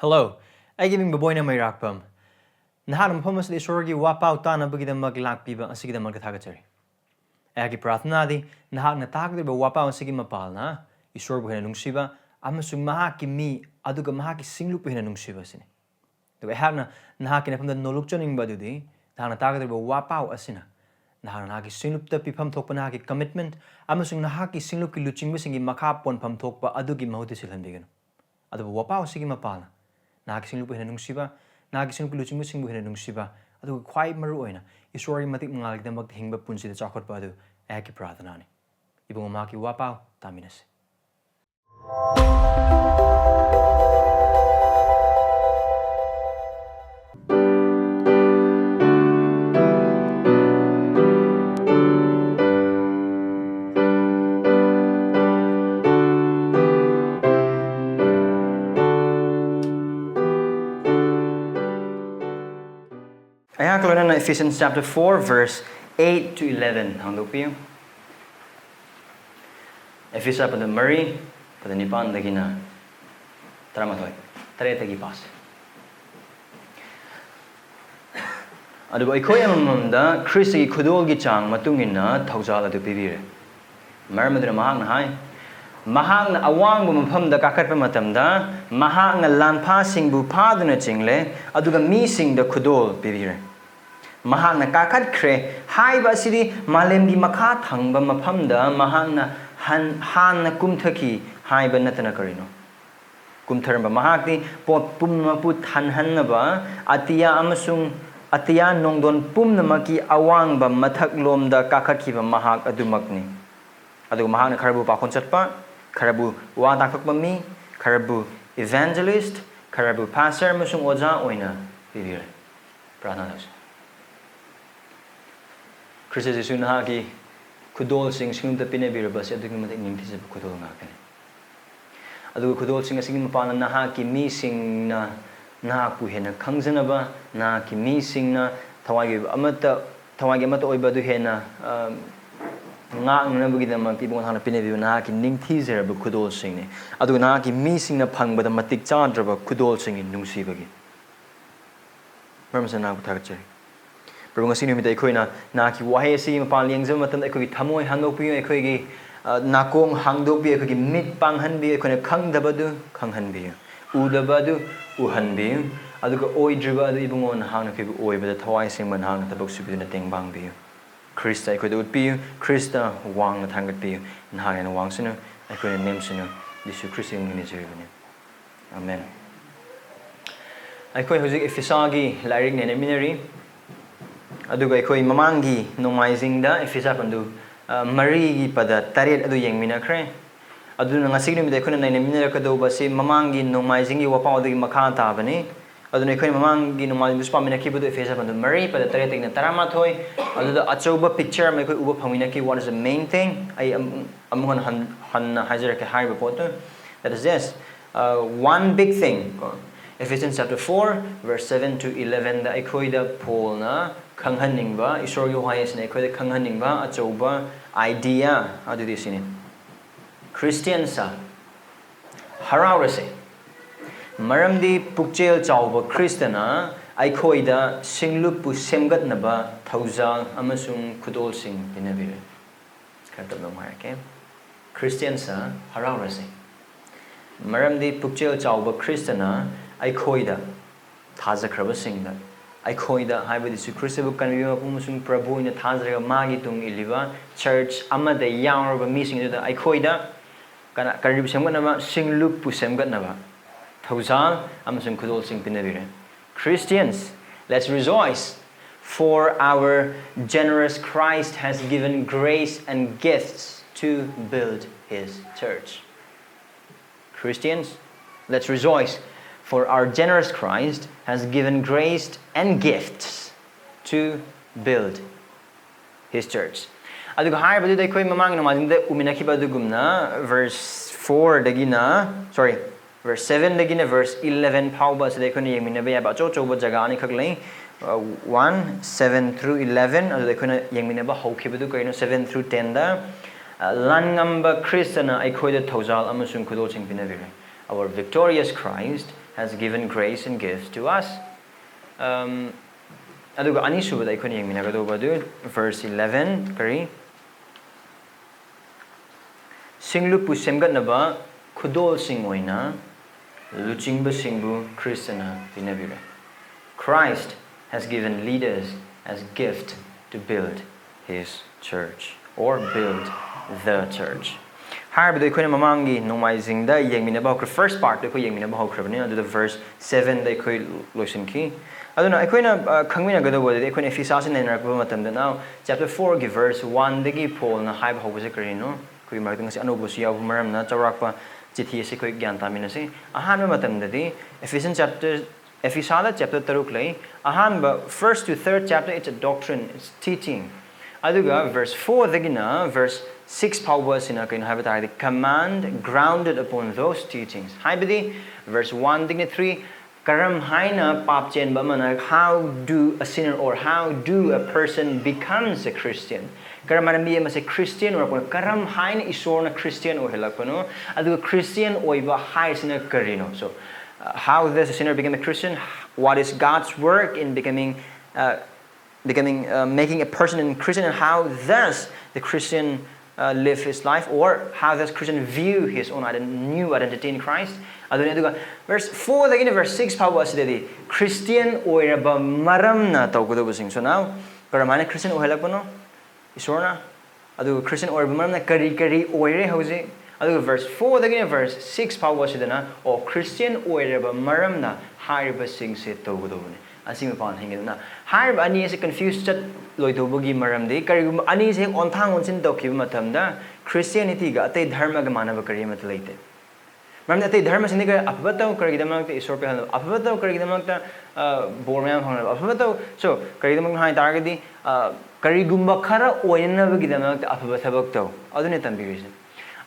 Hello, I giving baboyna may rakpam. Nahanam pumas the sorgi wapau tana bugida maglak piba and sigida magatagatari. Agi prathnadi, Nahan natag the wapau and sigima palna, Isorbu Nungsiba, amasung mahaki me, aduga mahaki singlupki Nungsiba sini. The Hana Nahakin from the nolukchoning badudi, Nahanatag the wapau asina. Nahanaki singlupta pipam tokpanaki commitment, amasung Nahaki singlupki luchingbasingbu makapon pam tokpa adugi mahutisilhandigan. Adu wapau sigima palna. Nagi singlupki nungsiba, nagi singlupki luchingbasingbu nungsiba, adu quite maru oina, isori matik mangalig na maghingba punsi da chakot pa adu, eki prathanani. Ibang umaki wapau, taminas. Ephesians chapter 4, verse 8 to 11. Hangdupiyo. Ephesians pada Mari, pada Nipan lagi na Taramathoy. Taretagi pas. Adu Eikhoigi mamamda Khristagi khudol gi chang matungin na thoujal adu pibire. Maramdi mahang na hai. Mahang na awang bu maphamda kakatpa matamda mahang na lanpasingbu paduna chingle aduga mising da khudol pibire. Mahang na kakat kre hai ba sidi malemgi makha thangba maphamda mahang na han na kumthaki hai ba natana karino kumtharba mahakti pot pumma put hanhanaba atiya amasung atiya nongdon pumna maki awang ba mathak lomda kakatki ba mahak adumakni adu mahang na kharabu pa khonsatpa kharabu wa takpak mi kharabu evangelist kharabu pastor amasung oja oina bibire prana Christiansa nahaki khudolsing singlupta pinabire basi adugi matik nimtisa khudol ngakani adu khudolsing asing mapana nahaki mising na nahaku hena khangjanaba nahaki mising na thawagi amata oiba du hena ngaknabagi dama pibong hana pinabiba nahaki ningthizeraba khudolsing ne adu nahaki mising na phangbada matik chadraba khudolsing nungsibagi Parmasana buthagachari Pero nga sino mitay koy na naki wahe si mapaliyang zama matan ay koy tamoy hangdopi ay koy nakong hangdopi ay koy mit panghanbi ay koy kangdabadu kanghanbi udabadu uhanbi adu ko oy driba adu ibungon hang na pibu oy bada thawai sing man hang na tabok subidu na tengbang bi Krista ay koy dut bi Krista wang na thangat bi na hang na wang sino ay koy na name sino disu Krista yung ministry ni Amen ay koy hujik ifisagi lairing na seminary aduga ekhoi mamangi nomaizingda Ephesians pandu marigi pada taret adu yengminakre aduna ngasig nimida ekhona naina minarakadoba se mamangi nomaizingi wapau adu makha ta bani aduna ekhoi mamangi nomaizing buspa minakibudu Ephesians pandu mari pada taret tegna taramathoi aduda achoba picture mai khoi uba phaminaki what is the main thing I amungon han hajarake haiba poto that is this one big thing Ephesians chapter 4 verse 7 to 11 da eikhoida polna khanghaningba isor yo hayasne eikhoida khanghaningba achoba idea adu disini Christiansa haraorasi maramdi pukchel chaoba Khristana eikhoida singlupki semgatnaba thoujal amasung khudolsing pinabire khatabam harake Christiansa haraorasi maramdi pukchel chaoba Khristana eikhoida thajakrabasingda eikhoida haibadisu Christabu kanbiba pumusung prabhu ina thajraga magi tung iliba church amada yauraba mising da eikhoida kana karib semgatnaba singlupki semgatnaba thoujal amasung khudolsing pinabire Christians, let's rejoice, for our generous Christ has given grace and gifts to build his church. Christians, let's rejoice, for our generous Christ has given grace and gifts to build his church. Aduga haibadu da koi mamang no madingda uminakiba dugumna verse 4 dagina verse 7 dagina verse 11 pauba sa dekoni yemina ba ba cho ba jaga ani khaglei 1 7 through 11 adu dekona yemina ba hokibadu kaino 7 through 10 da langamba Khristana eikhoida thoujal amasung khudolsing pinabire. Our victorious Christ has given grace and gifts to us. Aduga anisubada ekhona yengminagadauba du verse 11 kari Singlupki semgatnaba khudolsing oina luchingbasingbu Khristana pinabire. Christ has given leaders as gift to build his church or build the church. Harabado ekhona mamangi nomaisingda yengminaba hokra first part ekho yengminaba hokrabani adu verse 7 da ekhoi loisinki aduna ekhona khangminagadauba de ekhona Ephesians nenarakba matamda now chapter 4 gi verse 1 dagi Paul na haiba hobase karino koi martang si anobusi yabu maramna charakpa chithi se koi gyan taminase ahanba matamdadi Ephesians chapter 3 lay ahanba first to third chapter it's a doctrine, it's teaching. Aduga verse 4 dagina verse 6 powers in a kind of command grounded upon those teachings. Haibadi verse 1 digna 3 karam haina papchen bamana how do a sinner or how do a person becomes a Christian. Karam maramdi mas a Christian or karam haina isorna Christian or helakano adu Christian oiba high sinner karino. So how does a sinner become a Christian? What is God's work in becoming making a person a Christian, and how does the Christian live his life, or how does Christian view his own new identity in Christ? Verse 4 verse 6 was the Christian oiraba maramna tawgodobasing. So now karamana Christian ohelakano isorna adu Christian oiraba maramna kari oire hose. Verse 4 verse 6 was the or Christian oiraba maramna hariba sing se tawgodobane. Asing upon hanging na harb ani is confused chat loitobugi maramdi karigum ani is on thang on sin doki matamda Christianity ga ate dharma ga manaba kari matlate maram ate dharma sin ga apbataw karigdamak te isor pe hal apbataw karigdamak ta bormam hang apbataw so karigdamak hai targadi karigumba khara oina bagidamak ta apbathabak taw adune tambiri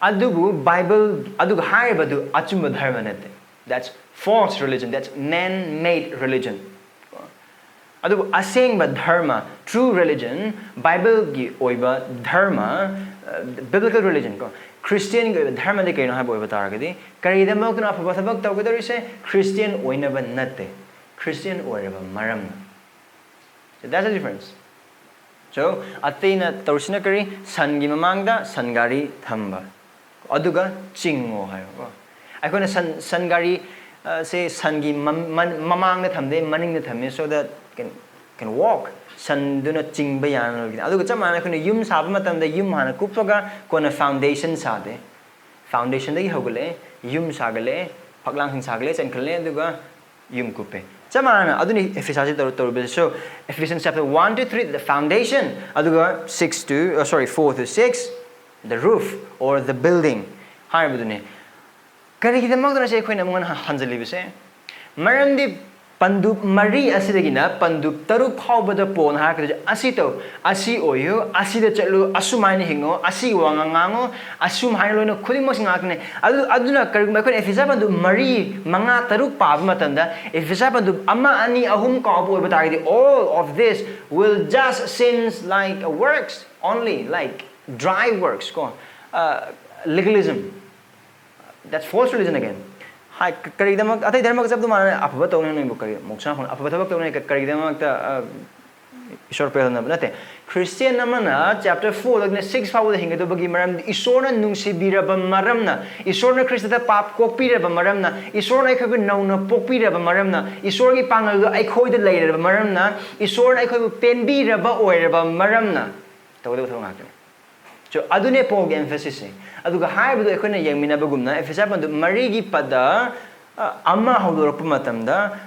adugu Bible adugu haribadu achumba dharma nate. That's false religion, that's man-made religion. Adu asing ba dharma, true religion, Bible gi oiba dharma, biblical religion ko. Christian gi dharma de kaino ha boiba taragadi. Karidama ko na apabasabak tawgadari se Christian oina ba natte. Christian oira ba maram. So that's the difference. So atina tawsina kari san gi mamangda sangari thamba. Aduga chingo hayo ko. Aikona sangari say sangi mamang na thamde maning na thame so that can walk san do na chingba yan adu ga chamana khone yum sab matamda yum hana kupsoga kona foundation sade foundation dai hogale yum sagale phaklang sing sagale chen khale adu ga yum kupe chamana adu ni Ephesians so Ephesians chapter 1 to 3 the foundation adu ga 4 to 6 the roof or the building hai budune karigidamag na say khoina mon hanjali bise maramdi pandup mari asidagina pandup taruk phawbada pon ha ka asito asi oyo asida chatlu asumaini hingo asi wangangango asum haino loina khuding mosing akne aduna karigma khone Ephesians pandup mari manga taruk pab matanda Ephesians pandup ama ani ahum ka bo batagidi all of this will just seems like works only like dry works ko legalism. That's false religion again. Hai karidamak atay dharma ka sabdo mana apaba tawna nang bukari moksa khon apaba tabak tawna karidamak ta isor pe na nate Christian namana chapter 4 lagna 6 fawo hinga do bagi maram isorna nungsibira ba maramna isorna Krista pap kopira ba maramna isorna ikhabu nauna pokpira ba maramna isorgi pangal do eikhoida leira ba maramna isorna ikhabu penbira ba oira ba maramna tawdo thong hakne. So adune Paul ge emphasis se aduga haibadu ekhona yengmina bagumna Ephesians bandu marigi pada amma hodorap matamda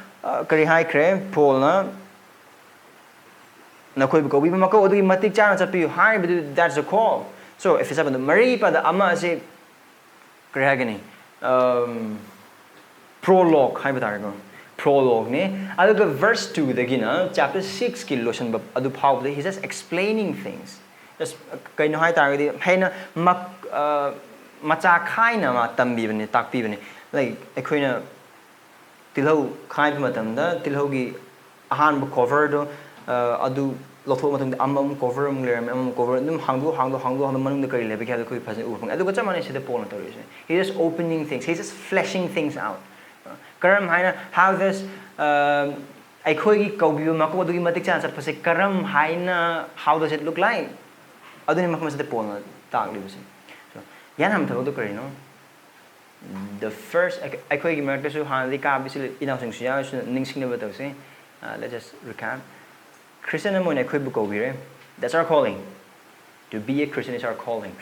kari hai kre Paul na nakoi ko bi mako adugi matik chana chapi haibadu that's a call. So Ephesians bandu marigi pada amma se kare hagani prologue haibadar prologue ne aduga verse 2 dagina chapter 6 ki lotion adu phau he just explaining things. Just kaino hai targadi haina macha khaina ma tambi bani takpi bani like ekhoina tilhau khai matamda tilhogi ahan bu cover do adu lotho matam amam cover amam cover dum hangdu manung de kari lebe kya koi phasen upang adu gacha mane sida pol na tori he is opening things, he is fleshing things out. karam haina how this eikhoigi kaubiu mako dugi matik chan sat phase karam haina how does it look like aduni makam sa pol na tak li base so yan ham thau to kari no the first eikhoigi mark su han di ka bisil inausing sia ningsing na batau se let's just recap Christian mo na eikhoibu kaubire that's our calling to be a Christian is our calling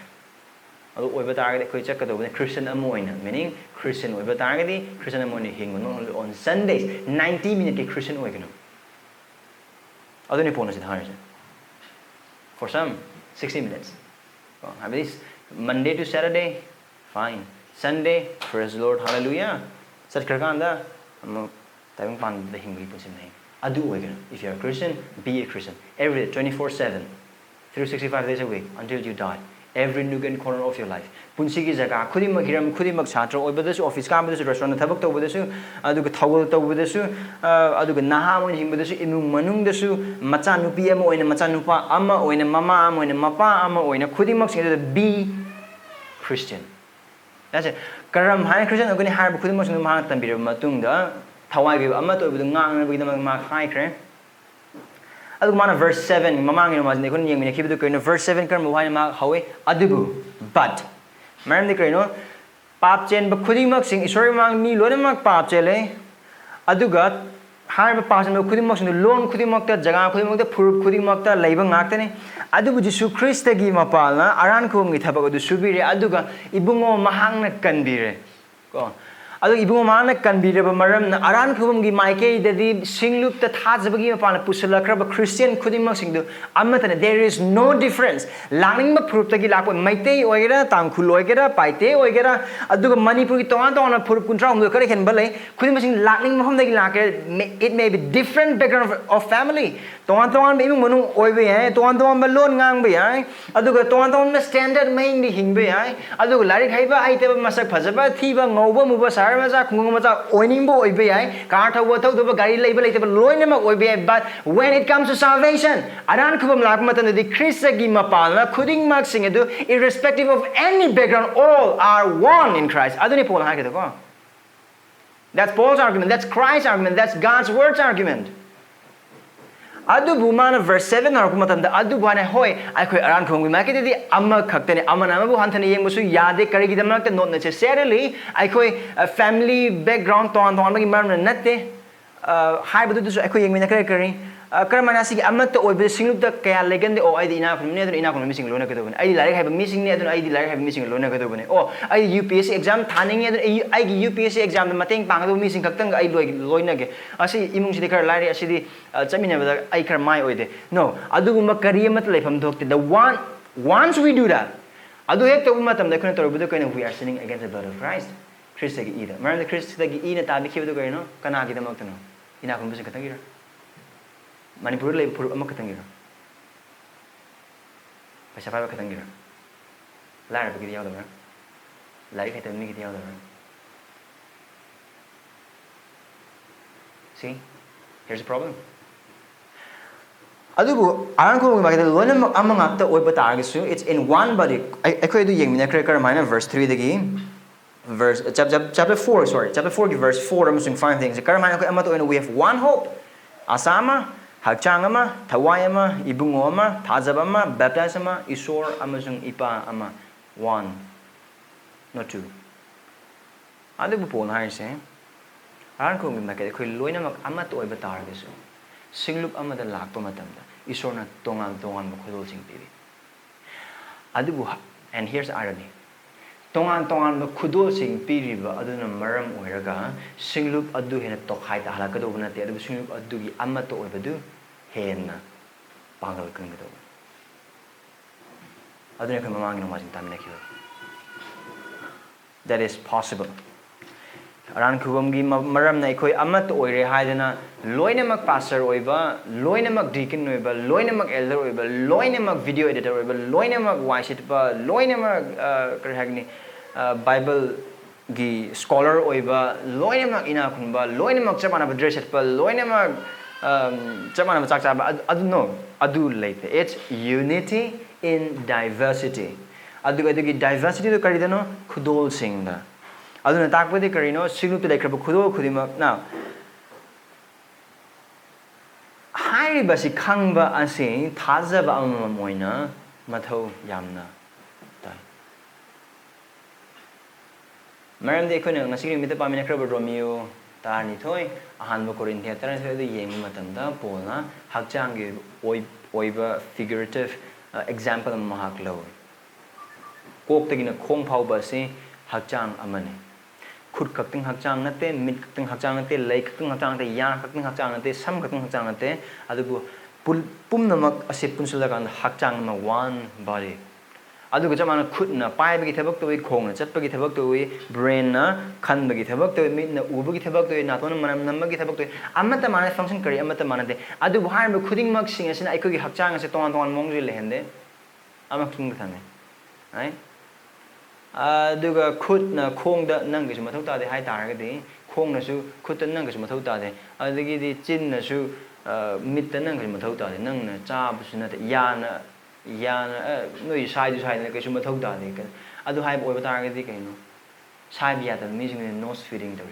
adu oiba target eikoi chak ka do Christian amoina meaning Christian oiba target Christian amoina hingo no on Sundays 90 minute ke Christian oigano adu ni pona sit harse for some 60 minutes have this Monday to Saturday fine Sunday praise the Lord hallelujah sat karkanda am tayong pan the hingri pusin nai adu oigano if you are a Christian be a Christian every day 24/7 365 days a week until you die every nook and corner of your life punsi gi jaga khudimak hiram khudimak chhatra oibadasu office ka badasu restaurant thabak tawbadasu aduga thoujal tawbadasu aduga naha mon himbadasu imung manung dasu macha nupi ama oina macha nupa ama oina mama ama oina mapa ama oina khudimak sing be Christian that's it karam hai Christian agani har khudimak sing ma tambira matungda thawai gi ama to ibadu ngang na bi ma khai kre aduga mana verse 7 mamang ino mas ne kun yeng ne kibidu ko verse 7 kar mo hai ma hawe adugu but maram de no pap chen ba khudimak sing isori mang mi lone mak pap chele aduga har ba pa chen khudimak sing lon khudimak ta jaga khudimak ta phur khudimak ta leiba ngak ta ne adubu jisu Christ gi mapal na aran khum gi thabak adu subire aduga ibungo mahang na kanbire ko adu ibungo mahang na kanbire ba maram na aran khum gi maike dadi singlup ta thajabagi mapal pusala kraba Christian khudimak sing du amata ne there is no difference langning ma phur ta gi lakpo maitei oigera tangkhul oigera paite oigera aduga manipur gi tongan tongan phur kuntra hum kare khen balai khudimak sing langning maham da gi lake it may be different background of family tongan tongan be imung manu oibe hai tongan tongan ba lon ngang be hai aduga tongan tongan ma standard main di hingbe hai aduga larik haiba aite ba masak phajaba thiba ngauba muba sar ma ja khung ma ja oining bo oibe hai car thawa thau ba gari leiba leite ba loine ma oibe hai but when it comes to salvation aran khubam lak matan di Christ gi mapal na khuding mak sing edu irrespective of any background all are one in Christ aduni Paul ha ke ko that's Paul's argument that's Christ's argument that's God's word's argument adu bumana verse 7 har ko matam da adu bana hoi ai khoi aran khong ma ke di amma khaktene amana ma bu hanthane yeng musu yade kari gi damak not necessarily ai khoi family background ton ton ma gi mar natte hai bu du ai khoi yeng mina kare kare karamana sig amma to oi be singlup da kaya legan de o ai di ina khum ne ina khum mi sing lo na ke do ai di lai hai ba mi sing ne adu ai di lai hai ba mi sing lo na ke do ne o ai UPSC exam thaning ne ai gi UPSC exam da mateng pang do mi sing khaktang ai loi na ge asi imung si de kar lai asi di chamina ba ai kar mai oi de no adu gumba kariya mat leifam dhokte the one once we do that adu hek to matam da khona to bu do kana we are sinning against the blood of Christ Christ gi ida mar the Christ gi ina ta bi khibu do kai no kana gi da mak no ina khum bu sing khaktang gi Manipur le pur amma katangira paisa pa katangira lar ba gi yaw da lai kai tan mi gi yaw da see here's the problem adubu aran ko ma ga lona amma ngakta oi ba tar su it's in one body I khoi du yeng mina kar kar minor verse 3 dagi verse chapter 4 sorry chapter 4 verse 4 amasung 5 things kar minor ko amma to we have one hope asama hakchang ama thawai ama ibungo ama thajab ama baptize ama isor amasung ipa ama one not two adu bu pon hai se aran ko mi ma ke khoi loina mak ama to ba tar ge su singlup ama da lak pa matam da isor na tongan tongan ba khudolsing piri adu bu and here's the irony tongan tongan ba khudolsing piri ba adu na maram oiraga singlup adu hena tokhai ta hala ka do na te adu singlup adu gi ama to ba du henna pangal kan ga do adu ne ka mamang no ma jing tam ne ki that is possible aran khubam gi maram na khoi amat oire haidana loinamak pastor oiba loinamak deacon oiba loinamak elder oiba loinamak video editor oiba loinamak waisit ba loinamak karhagni bible gi scholar oiba loinamak ina khunba loinamak chamana dress et pa loinamak chamana chak cha ba adu no adu leite it's unity in diversity adu gi diversity to karidano khudolsing da aduna takpadi karino singlupta lekraba khudol khudimak now hairibasi khangba ase thajaba amam oina mathau yamna tai maramdi ekhona ngasi mita pamina kraba romeo tarni thoi ahanba korinthia taran the yeng matamda polna hakchang ge oiba figurative example mahak law kok tagina khong phauba se hakchang amane khud kakting hakchang nate mit kakting hakchang nate lei kakting hakchang nate ya kakting hakchang nate sam kakting hakchang nate adubu pumnamak ase punsula kan hakchang ma one body adugu jamana khudna pai bagi thabak to khong na chat bagi thabak to brain na khan bagi thabak to mit na ubagi thabak to na ton manam nam bagi thabak to amata mana function kari amata mana de adu bahar ma khuding mak sing asina ai ko gi hakchang ase ton ton mong ri lehende amak king thane right aduga khudna khong da nang gi mathau ta de hai tar ga de khong na su khud ta nang gi mathau ta de adagi di chin na su mit ta nang gi mathau ta de nang na cha bu su na de ya na noi sai du sai na gi mathau ta de adu hai boi ba tar ga di kai no sai bi ya da mi jing nose feeding da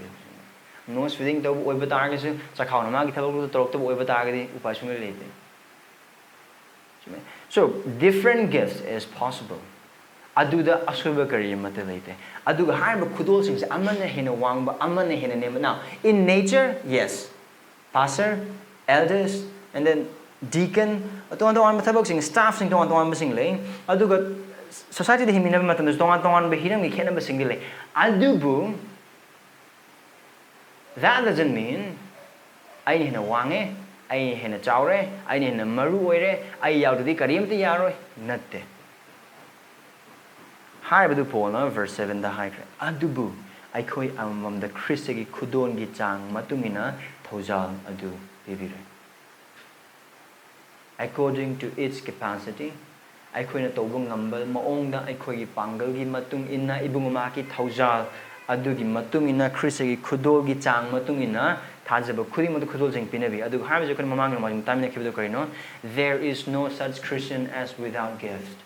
nose feeding da oi ba tar ga su cha khaw na ma gi thabak lu torok ta oi ba tar ga di upai su le de so different gifts is possible aduda asuba kari mate leite aduga harba khudolsing se amana hena wangba amana hena nema now in nature yes pastor elders and then deacon ton ton mathabok sing staff sing ton ton sing le aduga society de himina matam ton ton be hiram gi khena sing le adubu that doesn't mean ai hena wange ai hena chawre ai hena maru oire ai yaududi karimti yaroi natte Hai badu pona verse 7 da hai kre adubu aikhoi amam da Khristagi khudon gi chang matungina thoujal adu bibire according to its capacity aikhoina tobung ngambal maong da aikhoi gi pangal gi matung inna ibungma ki thoujal adu gi matungina Khristagi khudol gi chang matungina thajaba khuding madu khudolsing pinabi adu hai baju kan mamang ma tamina khibido karino there is no such Christian as without gift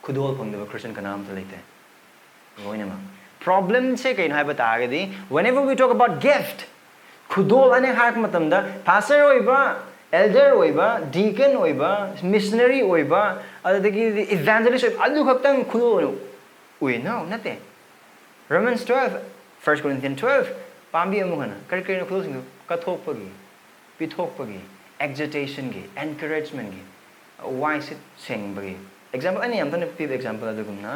khudol phangdaba Christian ka naam thalite oina ma problem se kain hai bata gadi whenever we talk about gift khudol ane haak matamda pastor oiba elder oiba deacon oiba missionary oiba adagi evangelist oiba adu khaktang khudol ui no nate Romans 12 1 Corinthians 12 pambi amugana kari kari khudol sing ka thokpagi pithokpagi exhortation gi encouragement gi why sit sing bagi example ani am tan pib example adugumna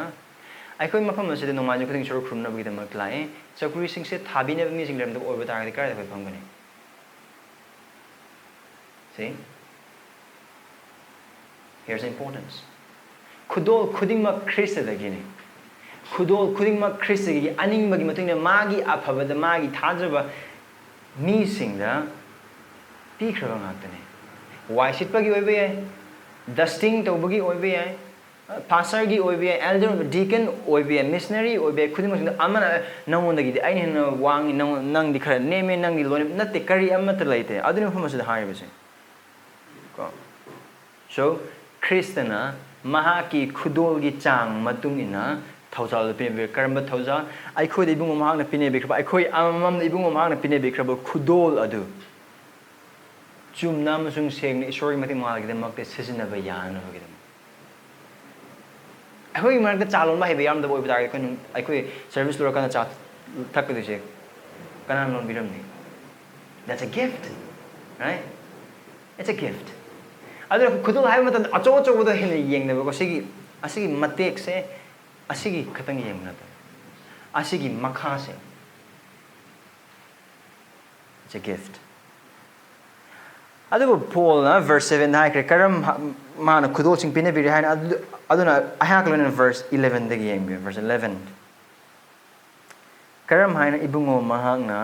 aikoi mafam aside nomaj khuding chor khumna bagi damak lai chakuri sing se thabi ne mi sing lam da oiba tar ga kar da phangani see here's the importance khudol khuding ma Christ da gini khudol khuding ma Christ gi aning bagi matung ne magi aphabada magi thajaba mi sing da pi khraba ngatane why sit bagi oiba ye dusting tobagi oiba ye pastor gi oibe elder deacon oibe missionary oibe khudimang amana nangondagi di aina na wang nang di khara neme nang di lone natte kari amata laite aduni famasa da haibase ko so Khristana maha ki khudol gi chang matung ina thoujal pinabire karamba thoujal aikhoi de ibung mahang na pinabire khaba aikhoi amam de ibung mahang na pinabire khaba khudol adu chum nam sung seng ni sorry mati mal gi de makte sisina ba yan ho gi akhoi mar ka chalon ba he yam da boy bitar kan akhoi service lor kana cha thak du che kana non biram ni that's a gift right it's a gift adra khudol hai matan acho acho da he yeng ne ba ko asigi matek se asigi khatang yeng na ta asigi makha se it's a gift adugo Paul na verse 7 hai kre karam mana khudolsing pinabire hai aduna ahaklan in verse 11 de game verse 11 karam hai na ibungo mahang na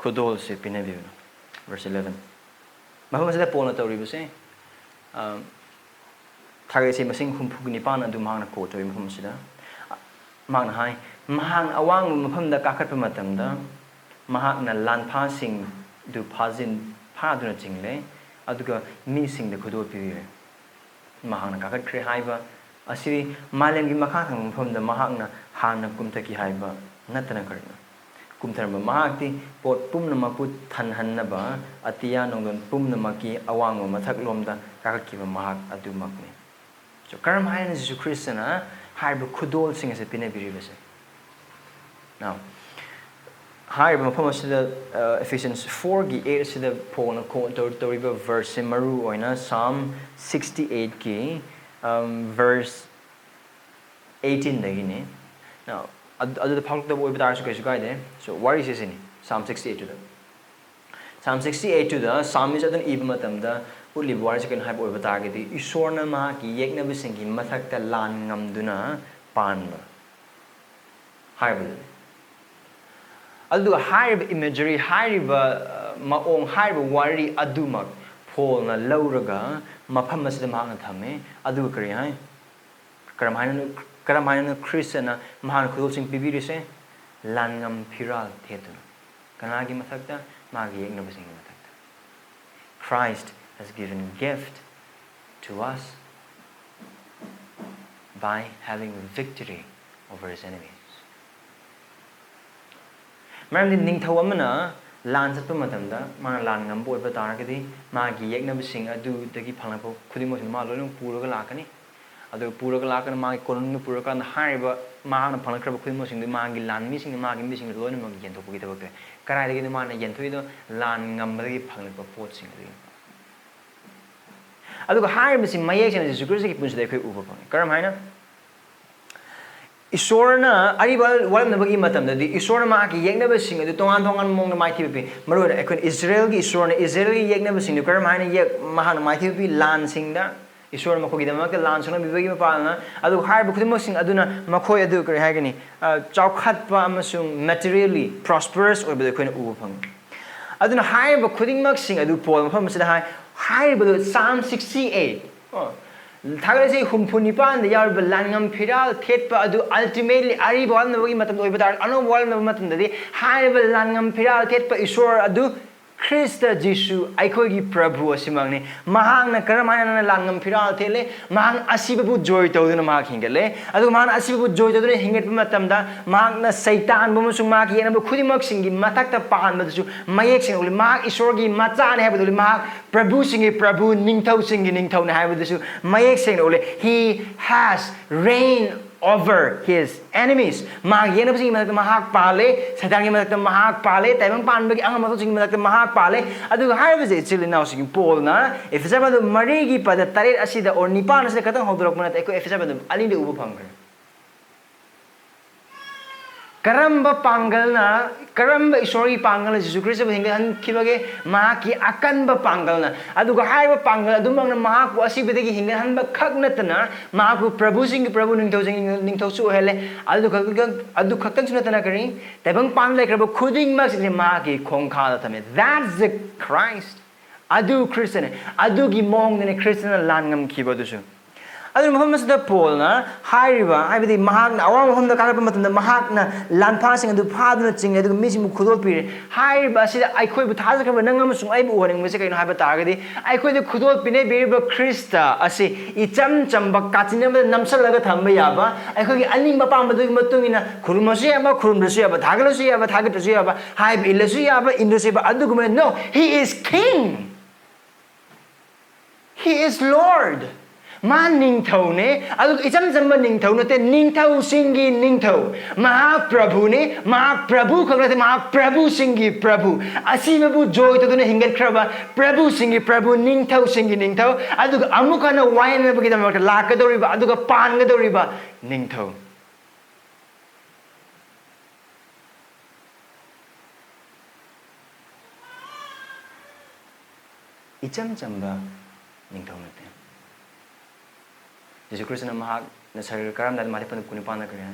khudol se pinabire verse 11 mahama sa Paul na tawri buse thage se masing khumphugni pan adu mahang na ko toy mahama sida mahang hai mahang awang mapham da kakhat pa matam da mahang na lanpha sing du phazin aduna jingle aduga mi sing the khudol pire mahang ka khat khre haiba Asiri malemgi makakang from the mahagna hana kumtaki haiba natana karna. Kumtarma mahakti pot pumna maput tanhanaba atiya nongon pumna maki awango mathak lomda kakakiba mahak adumakne. So karam hayan is Khristana haiba khudolsing as a pinabire. Now, haiba mapama Ephesians 4 gi 8 sida Paul na quote to river verse maru oina Psalm 68 ki verse 18 dagini. Now, other the public boy but so what is this in Psalm 68 to the Psalm 68 to the Psalm is at an even matamda who live war can have over target the Isorna maki yekna bisingi matakta lan ngamduna panba hybrid I'll do a higher imagery higher maong higher wari adumak Paul na lauraga mapamas the mangatame adu kari Karamana Khristana mahan khudolsing pinabire se langam piral thetu kanagi mathakta magi eikhoida mathakta. Christ has given gift to us by having victory over his enemies. Maramdi ningthau amana lan satpa matamda mana langam boy bataragadi magi eikhoida adu dagi phanglapo khudimo ma lolong puraga lakani Adu puraga lakana magi kolonu puraga na haiba mahana phanglakraba khudimo sing magi lan mi sing magi mi sing loina magi yentopugi tabakte karai dagi mana yentoido lan ngambagi phanglakraba pot sing adu haiba sing mayek sing Jesus Christ ki punjda khoi uba pang karam haina Isorna ariba walam nabagi matam da di Isorna magi yeknaba sing adu tongan mong na mai thibi marona ekon Israel gi Isorna Israel gi yeknaba sing karam haina yek mahana mai thibi lan sing da Isor makoi dama ka lan sona bibagi mapalna adu haiba khudimo sing aduna makoi adu kari hagani chaukhatpa amasung materially prosperous or bada koina uba phang aduna haiba khudingmak sing adu Paul mafam sida haiba Psalm 68 thagale humpuni pan da yar langam phiral thetpa adu ultimately ari bol na bagi matam oibadar anu bol na matam da di haiba langam phiral thetpa Isor adu Krista Jisu Eikhoigi Prabhu asimangne mahang na karamana na langam phiral thele mahang asibabu joy tawduna mahang hingale adu mahang asibabu joy tawduna hinget matamda mahang na satan bumusung mahang yena khudimak singi matakta pahan madu mayek sing uli mahang isorgi macha ne habadu mahang Prabhu singi Prabhu ningthau singi ningthau ne habadu mayek sing uli he has reign over his enemies. Mahag yena singi matakta mahag pale, satan matakta mahag pale, taibang panbagi ang mato singi matakta mahag pale. Adu haiba se chili now singi Paul na if sabado marigi pada tarit asida or nipan asida katang hodrok manat eko if sabado alin de ubo pangkar. Karamba panggal na karamba isori panggal na Jesus Christ ba hingan kibage mahaki akan ba panggal na adu ga haiba panggal adu mang na mahaku asibedagi hingan ba khagnatana mahaku Prabhu sing Prabhu ningthau su hele adu khaktan sunatana kari taibang panglai kraba khuding mak sing mahaki khongkha thame that's the Christ adu Khristana adu gi mong ne Khristana langam kibadusu adu Muhammad da Paul na haiba aibadi mahak na awang hom da kakapa matam da mahak na lanpa sing adu phaduna ching adu mi sing khudol pire haiba sida aikhoi bu thaja ka nang amasung aibu warning mese kaino haiba tagadi aikhoi da khudol pine beriba Krista asi icham chamba kachina ma namsalaga thamba yaba aikhoi gi aning ma pam badu matungina khurumasi yaba khurumrasu yaba thagalasu yaba thagatasu yaba haib ilasu yaba indosu yaba adu gumena no he is king he is Lord Man ningthau ne adu icham jamba ningthau no te ningthau singi ningthau maha Prabhu ne maha Prabhu khagrate maha Prabhu singi Prabhu asibabu joy to ne hingal kraba Prabhu singi Prabhu ningthau singi ningthau adu amuka na wine na bagida ma lakadori ba adu ka pan gadori ba ningthau icham jamba ningthau ne Jesus Christ na mahag na sarir karam dahil mati panag kunipan na kanya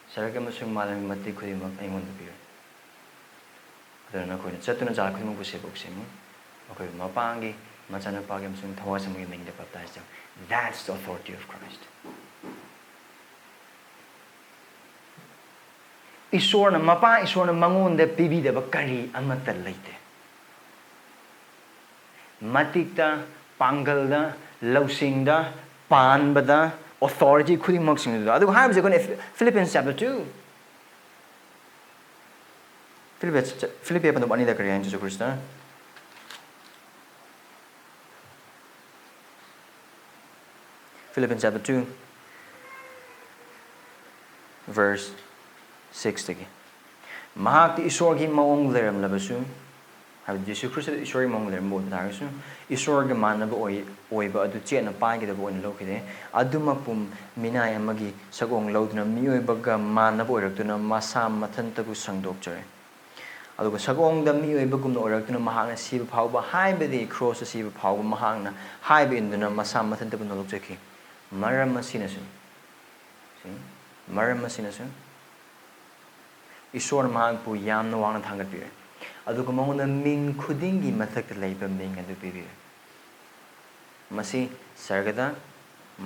sarir ka masung malang mati kudi mag ayun na biyo adara na kuya sa ito na jala kudi mag-busip-busip mo okay mapangi macana pagi masung tawa sa mga mingda baptized that's the authority of Christ Isor na mapa isor na mangun da bibida ba kari amatal laite matikta panggal da lausing da panbada authority khudimak sing adu ha je kon Philippians chapter 2 Philippians panu ani da kare Jesus Christ Philippians chapter 2 verse 6 tagi mahak ti isor gi maong leram labasu ha Jesus Christ isor gi maong leram bo darasu isor gi manaba oiba adu chena pai gi da bo in lokide aduma pum minai amagi sagong lodna mioi baga manaba oiraktuna masam mathanta bu sangdok jare aduga sagong da mioi bagum no oiraktuna mahakna siba phauba haibadi cross siba phauba mahakna haiba induna masam mathanta bu nolok jaki maram masinasu maram masinasu isor mahak pu yamna wangna thangat pire aduga mangona ming khudingi mathak leiba ming adu pire masi sargada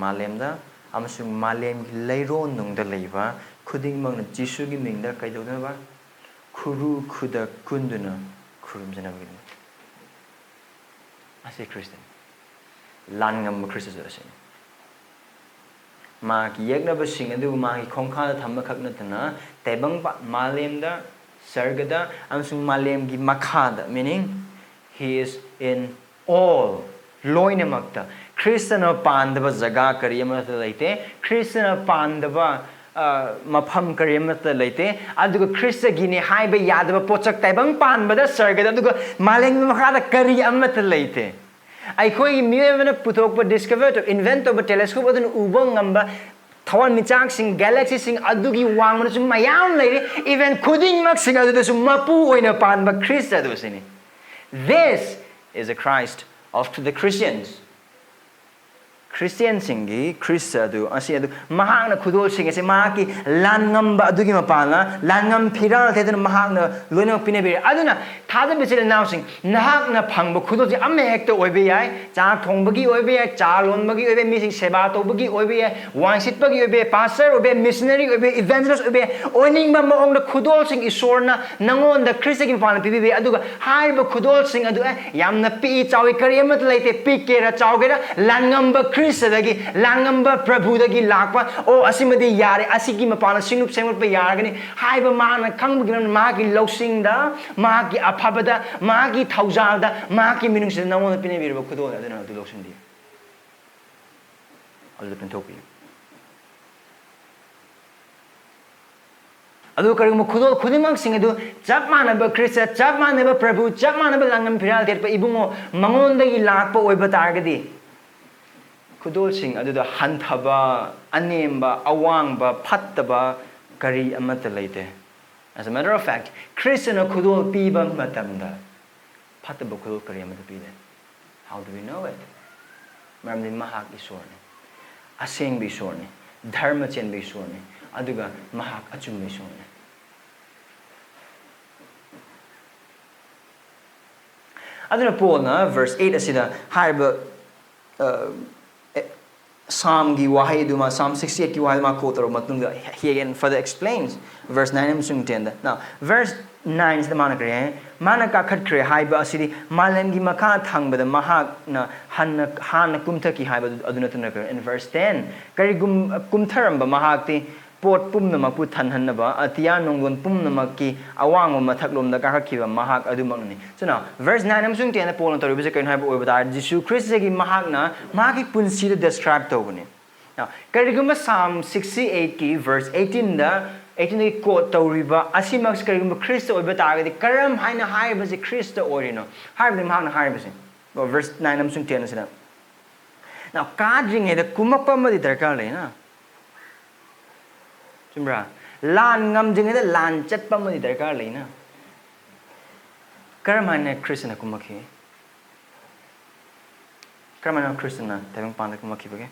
malemda amasung malem leiron nungda leiba khuding mangna jisu gi mingda kaidona ba khuru khuda kunduna khurum jana bi ase Christian langamba Christian ase ma ki yekna ba sing adu ma ki khongkha thamma khakna tana tebang malemda sargada amasung malem gi makhada meaning he is in all loina makta Khristana pandava jaga kariyamata laite Khristana pandava mafam kariyamata laite aduga Khrista gini haiba yadaba pochak tebang panbada sargada aduga malem makhada kariyamata laite Eikhoigi miyevana puthokpa discover to invent over telescope adun ubang ngamba thawan michang sing galaxy sing adugi wangmana sum mayam leire even khuding mak sing adu sum mapu oina panba Christ adu sini this is a Christ of the Christians Christian singi Christ adu asi adu mahakna khudolsing ase mahaki langamba adugi mapana langam phirana thedana mahakna loina pinabire aduna thada bichil announcing nahakna phangba khudolsing amme hekta oibe yai cha thongbagi oibe yai cha lonbagi oibe mising seba tobagi oibe yai wangsitbagi oibe pastor oibe missionary oibe evangelist oibe oiningba maongda khudolsing isorna nangonda Christigi mapana pibibe aduga haiba khudolsing adu yamna pi chawi kariyamat laite pikera chawgera langamba Khristadagi langamba prabhudagi lakpa o asimadi yare asigi mapana singlupkki pa yaragani haiba mana khangbagi magi luchingbasingda magi aphabada magi thoujal da magi minungsida namona pinabire khudol aduna adu luchingbasingdi adu pintopi adu karigum khudol khudimak sing adu chap manaba Krista chap manaba prabhu chap manaba langam phiral terpa ibungo mangondagi lakpa oiba targadi khudolsing aduda hanthaba anemba awangba phattaba kari amata leite as a matter of fact Khristana khudol piba matamda phattaba khudol kari amata pide how do we know it maramdi mahak isorni aseng bi isorni dharma chen bi isorni aduga mahak achum bi isorni aduna polna verse 8 asida harba Psalm gi wahi duma Psalm 68 ki wahi ma quote ro matunga he again further explains verse 9 amasung 10 now verse 9 is the manakre manaka khatkre haiba asidi malem gi makha thangbada mahak na han kumthaki haiba aduna tunakar in verse 10 kari kumtharamba mahakti pot pumnamak pu thanhanaba atiya nonggon pumnamakki awang mathaklomda kakhiba mahak adumangni so now verse 9 amasung 10 polon toribse kain haiba oibada Jesus Christ gi mahakna magi punsi de describe tobuni now kariguma Psalm 68 ki verse 18 da 18 ki quote toriba asimax kariguma Christ oiba targadi karam haina haiba se Christ orino haiba mahakna haiba se verse 9 amasung 10 asina now kadring he da kumakpa madi darkar leina Chimra lan ngam jingeda lan chatpa madi darkar leina karamana Khristana kumakhi karamana Khristana tabang panda kumakhi bage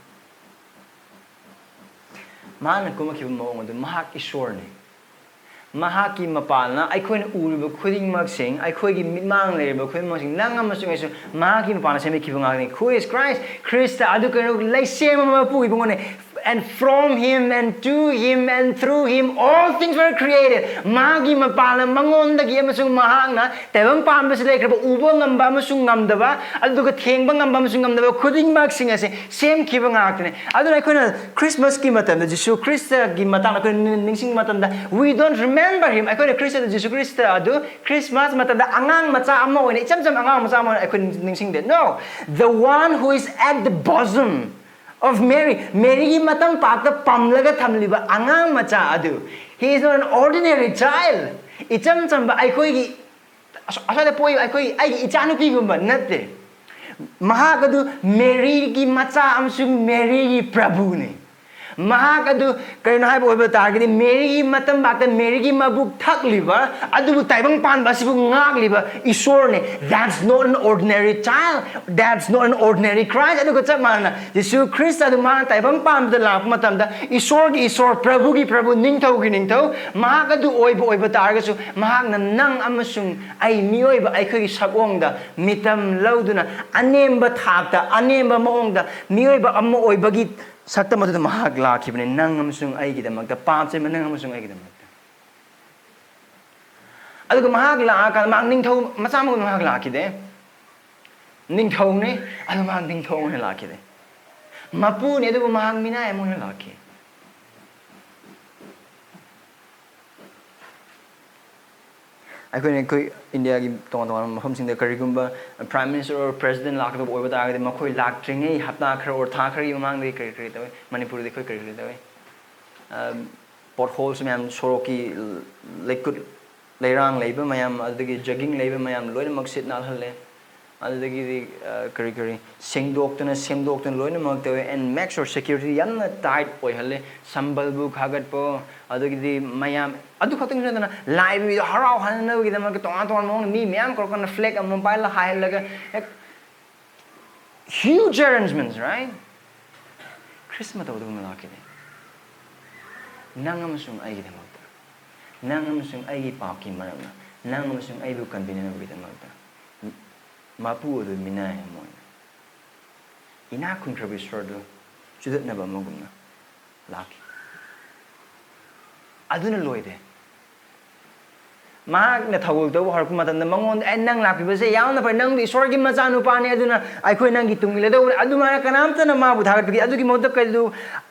mana kumakhi mo ndu mahak isorni mahaki mapalna aikhoina uriba khudingmak sing aikhoigi mitmang leriba khudingmak sing nangam masung isu mahaki mapalna semi khibanga ni who is Christ Christa adu kano laisema mapu ibongone and from Him and to Him and through Him all things were created. Magi mapala mangonda gi amasung mahangna tebang pambas lekraba ubo ngamba amasung ngamdaba aduga thengba ngamba amasung ngamdaba khudolsing ase sem khiba ngakne aduna aikoina Christmas ki matamda Jesus Christ gi matang aikoina ningsing matamda we don't remember Him aikoina Christ Jesus Christ adu Christmas matamda angang macha ama oina ichamcham angang macha ama aikoina ningsing de no the one who is at the bosom of Mary ki matang pakta pamlaga thamliba angang macha adu he is not an ordinary child ichamcham ba aikoigi asada poi aikoi ai ichanupi gumba natte mahakadu Mary ki macha amsung Mary ki prabhu ne mahakadu kaino hai boiba targedi Mary ki matam bakta Mary ki mabuk thakliba adu taibang pan basibu ngagliba isor ne that's not an ordinary child that's not an ordinary Christ adu ko chamana Jesus Christ adu ma taibang pan da lak matam da isor ki isor prabhu ki prabhu ningthau ki ningthau mahakadu oiba targasu mahakna nang amasung ai mioiba ai khoi sakong da mitam lauduna anemba thakta anemba maong da mioiba amma oibagi sakta madu mahak lakibne nang amasung ai gidamakta pamse nang amasung ai gidamakta aduga mahak laaka mak ningthau macha mo mahak lakide ningthau ne adu mahak ningthau ne lakide mapu ne adu mahak mina mo ne laki aikoine koi India gi tong maham sing de karigumba prime minister or president lak do oiba ta ga de makhoi lak tringai hapna khar or tha khari mang de kari tawe manipur de khoi kari tawe potholes mayam soroki lekut leirang leiba mayam adagi jogging leiba mayam loina maksit nal halle adagi kari semdoktana loina mak tawe and make sure security yamna tight oi halle sambal bu khagat po adagi mayam adu khatang jana live video harau hanna gi dama ton mong mi myam ko kan flag am mobile high laga huge arrangements right Christmas adu malaki nang amasung ai gi dama nang amasung ai gi pap ki maramna nang amasung ai bu kan binana gi dama mapu adu minai mo ina kun krabisor do judat na ba mogumna laki aduna loide mahak na thawul do har kuma tan mangon ai nang lakpi base yauna pa nang di sorgi macha nu pa ne aduna ai khoi nang gi tungile do aduma kanam ta na ma bu thagat bi adu gi modap kai du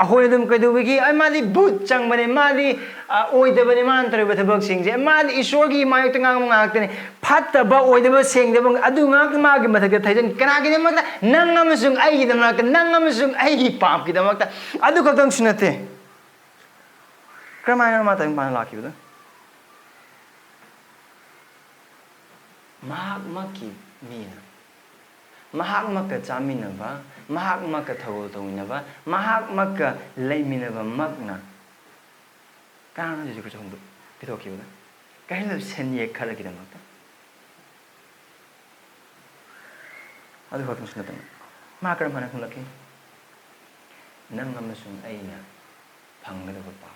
ahoi dum kai du gi ai ma di but chang bane ma di oi de bane man tar ba thabak sing je ma di sorgi ma yok tang ngak tane phat ta ba oi de ba sing de bang adu ngak ma gi mathak thaijan kana gi ma nang amasung ai gi dam nang amasung ai gi pap gi dam adu ka tang sunate kramana ma tang pan lakki bu mahak maki mina mahak maka chamina ba mahak maka thawul tawina ba mahak maka leimina ba magna kana je ko chombu pitoki ba kaila senye khala ki damata adu hakam sunata makar mana khulaki nang amasung aina phangada ba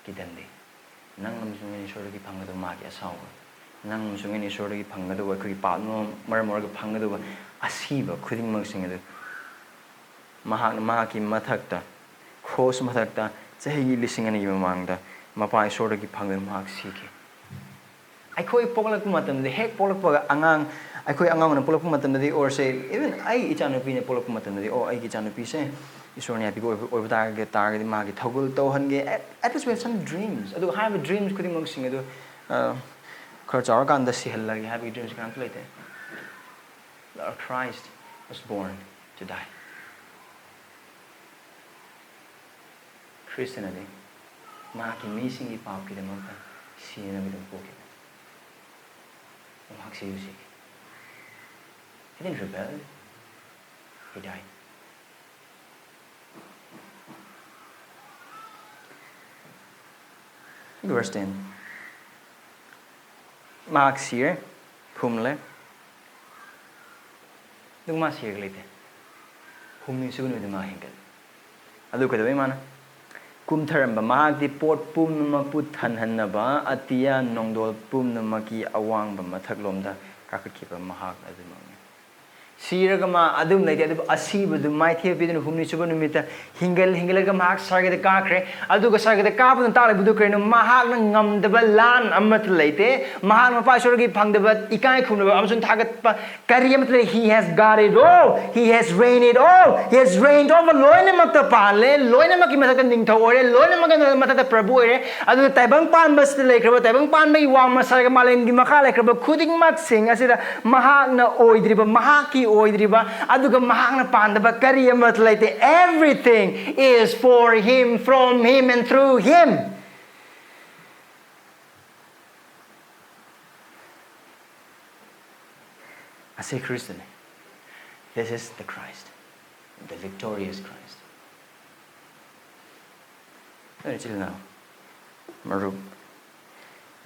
kidande nang amasung ni sorgi phangada ma ki asawa nang amasung ni sorgi phangada ba khoi pa no mar ga phangada ba asiba khuding mag sing adu mahaki mathakta cross mathakta chahi lising ani mamangda mapai sorgi phangada mahak sike akhoi poglak matam de hek poglak pa angang akhoi angang na poglak matam de or say even ai ichanapi ne poglak matam de o ai gi chanapi se isorni api go over target magi thogul to hange at least we have some dreams adu have dreams khuding mag sing adu khar char kan da si hal have dreams kan plate Lord Christ was born to die Khristana de magi missing i pap ki de mag si na bi de poke mag si usi he didn't rebel he died verse 10 Mark here humle dung ma sir lete humni su nu de ma hengal adu ka de mana kum tharam ba ma di pot pum ma put than han na ba atia nongdol pum na ma ki awang ba mathak lom da ka ka ki ba ma adu ma Siragama Adum like Asiba, the mighty Pidin Humisubunumita, Hingelagama, Sarga the Kakre, Aduga Sarga the Kap and Talabudukan, Mahang, the Balan, Amatlate, Mahang Pashurgi Pang the Ikaikun, Amazon Tagat, Kariamatre, he has got it all, he has reigned it all, he has reigned over Loinamata Pale, Loinamakimakan Tore, Loinamata Prabure, Adu Tabang Pan Bastilek, Tabang Pan May Wama Sargamalin Gimakala, Kuding Maxing, as it Mahagna Oidriba, Mahaki. Aduga mahang pandaba kariyamat laite. Everything is for him, from him, and through him. I say Christian, this is the Christ, the victorious Christ. Until now, Maru.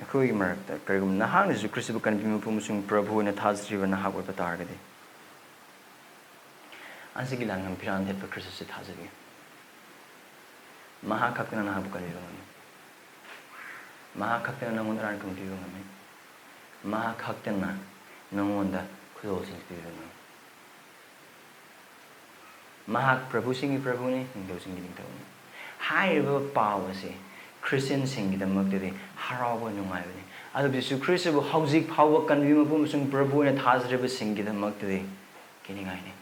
Eikhoigi marakta karigum nahang is Christu kan bimupumusung Prabhu na thazriva nahag or patargadi. Ansigi langam piran het pa Christus se thazabi. Mahakakna nahabu kalirungami. Mahakakna nangondaran kumtirungami. Mahakakna nangonda khudolsing pirungami. Mahak Prabhu singi Prabhu ni khudolsing giling tawni. Haiba pawase Christian singi damakde harawa nungaibani. Adu bisu Christu hauzik phawa kanbimapumsung Prabhu na thazriva singi damakde kiningaini.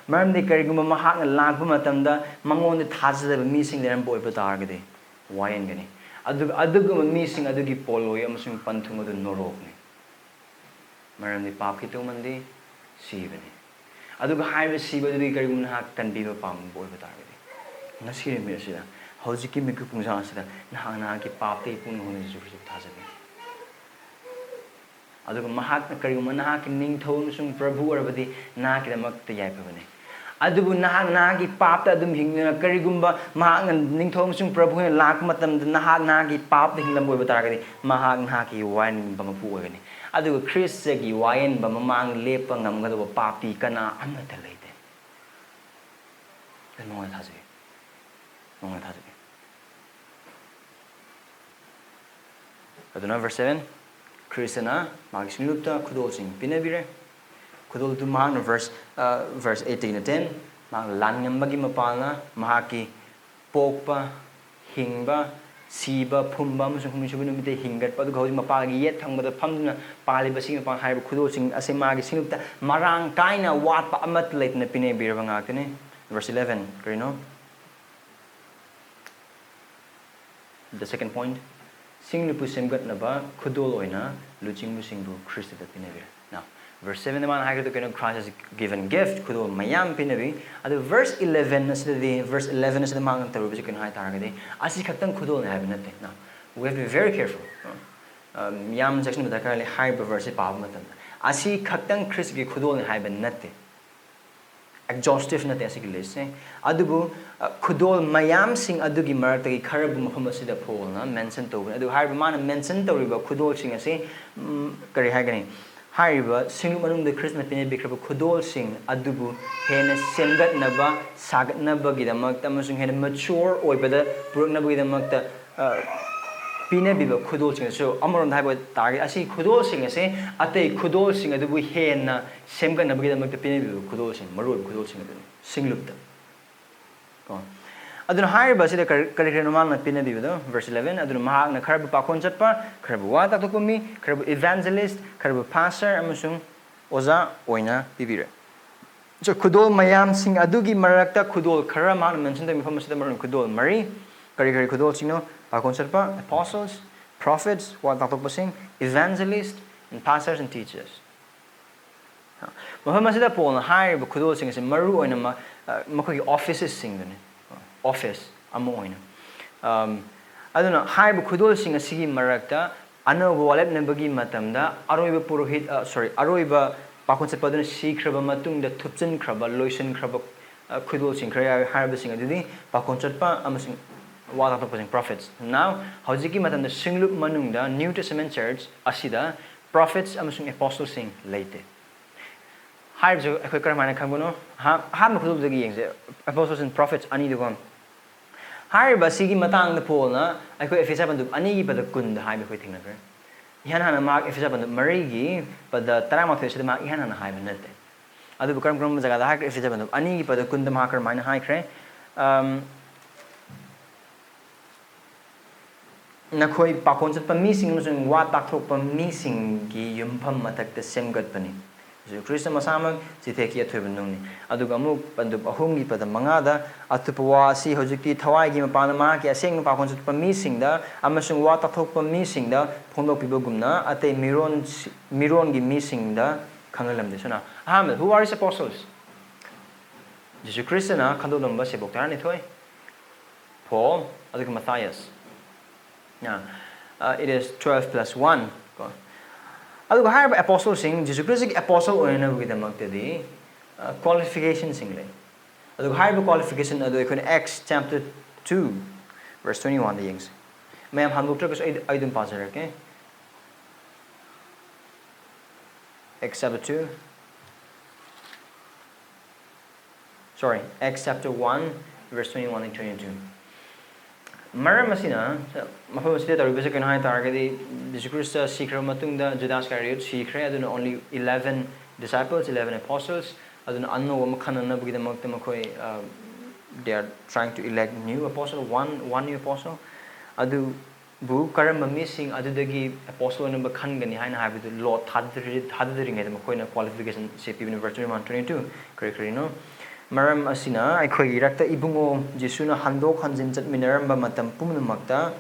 Maramdi kariguma mahak na lagpa matamda mangon de thazada missing there boy patargade wayan gani aduguma missing adugi poloy amasung panthung adu norok ni maramdi pap kitu mandi sibani aduga haiba siba adugi kariguma hak tanbiba pam boy patargade nasire me sida hojiki miku pungsa sida na ki pap te pun hone jur thazabi aduga mahak na kariguma na hak ning thon sung Prabhu arabadi na kidamak te yaipabane adubu nahagi pap ta adum hingna karigumba mahak ningthong sung Prabhu na lak matam nahagi pap ta hinglam boy bataragadi mahak nahaki wain bangapu ogani aduga Christ gi wain ba mamang lepa ngamgado papi kana amata leite monga thaje aduna verse 7 Khristana mag singlupta khudolsing pinabire khudol tu mahang verse 18 and 10 mag langamba gi mapalna mahaki pokpa hingba siba phumba amasung humisubun numite hingat padu gauji mapagi yet thangba phamduna paliba sing pa haiba khudolsing ase magi singlupta marang kaina watpa amat leitna pinabire bangakne verse 11 karino the second point Singlupki semgatnaba khudol oina luchingbasingbu Khristana pinabire. Now, verse 7 the man higher to Christ has given gift khudol mayam pinabi. At verse 11 is the man tarubi you can high target. Asi khaktang khudol na have nothing. Now, we have to be very careful. Yam section with the high verse pa matan. Asi khaktang Christ gi khudol na have nothing. Exhaustive na tesi list adubu khudol mayam sing adugi maratagi kharabu mafam asida phol na mention to adu haiba mana mention to riba khudol sing ase kari hagani haiba sing manung de Christmas pine bikraba khudol sing adubu hena semgatnaba sagatnaba gidamak tamasung hena mature oibada puruknaba gidamak pine biba khudol sing so amaron haiba target asi khudol sing ase atei khudol sing adubu hena semgatnaba gidamak pine biba khudol sing maru khudol sing adu singlupta aduna haiba sida karikrenumal na pine biba verse 11 aduna mahak na kharabu pakon chatpa kharabu wa takumi kharabu evangelist kharabu pastor amasung oza oina pibire so khudol mayam sing adugi marakta khudol khara man mention the mifam sida maron khudol mari kari khudol sing no pakon chatpa apostles prophets wa takopasing evangelists and pastors and teachers mafam sida pol na haiba khudol sing is maru oina makogi offices sing dune office amo oina aduna haiba khudol sing asigi marakta anoba wallet nambagi matamda aroiba purohit aroiba pakon chatpa duna sikraba matungda thupchin kraba loisin kraba khudol sing khaya haiba sing adudi pakon chatpa amasing wala tapasing prophets now hojiki matamda singlup manungda New Testament church asida prophets amasung apostles sing leite haiba ekhoi karamana khamgono ha khudol dagi yengse apostles and prophets ani dugon haiba sigi matang na polna ekhoi Ephesians bandu ani gi pada kun da haiba khoi thingna kar ihan hana mark Ephesians bandu marigi pada tarama thoi sida ma ihan hana haiba natte adu karam karam jaga da hakre Ephesians bandu ani gi pada kundam hakar maina haikre nakhoi pakon chat pa mi sing sung wa tak thok pa mi sing gi yumpham matak ta semgat pani je Khristana masama chitheki athoi banung ni aduga mu pandu ahum gi pada manga da atupwa si hojiki thawai gi mapana ma ki aseng pakon chat pa mi sing da amasung wa tak thok pa mi sing da phondok piba gumna ate miron gi mi sing da khangalam de suna aham who are his apostles je Khristana khudolamba sebok tarani thoi Paul aduga Matthias. Now, it is 12 plus 1. Aduga higher apostle sing, Jesus Christ apostle oina with the magtadi qualification singly. Aduga higher qualification adu ikon Acts chapter 2, verse 21 the yings. Ma'am hamuktra kas aidum pasar okay? Acts chapter 2. Sorry, Acts chapter 1, verse 21 and 22. Maram asina mafam asida tarubese kan hai targadi Jesus Christ sikra matungda Judas Iscariot sikra aduna only 11 disciples 11 apostles aduna anno makhanana bugida makta makoi they are trying to elect new apostle one new apostle adu bu karam missing adudagi apostle number khangani haina habidu lot thadri ngai makoina qualification se pibin verse 21-22 correctly no Maram asina eikhoigi rakta ibungo Jesuna handok hanjin chatminaramba matam pumnamakta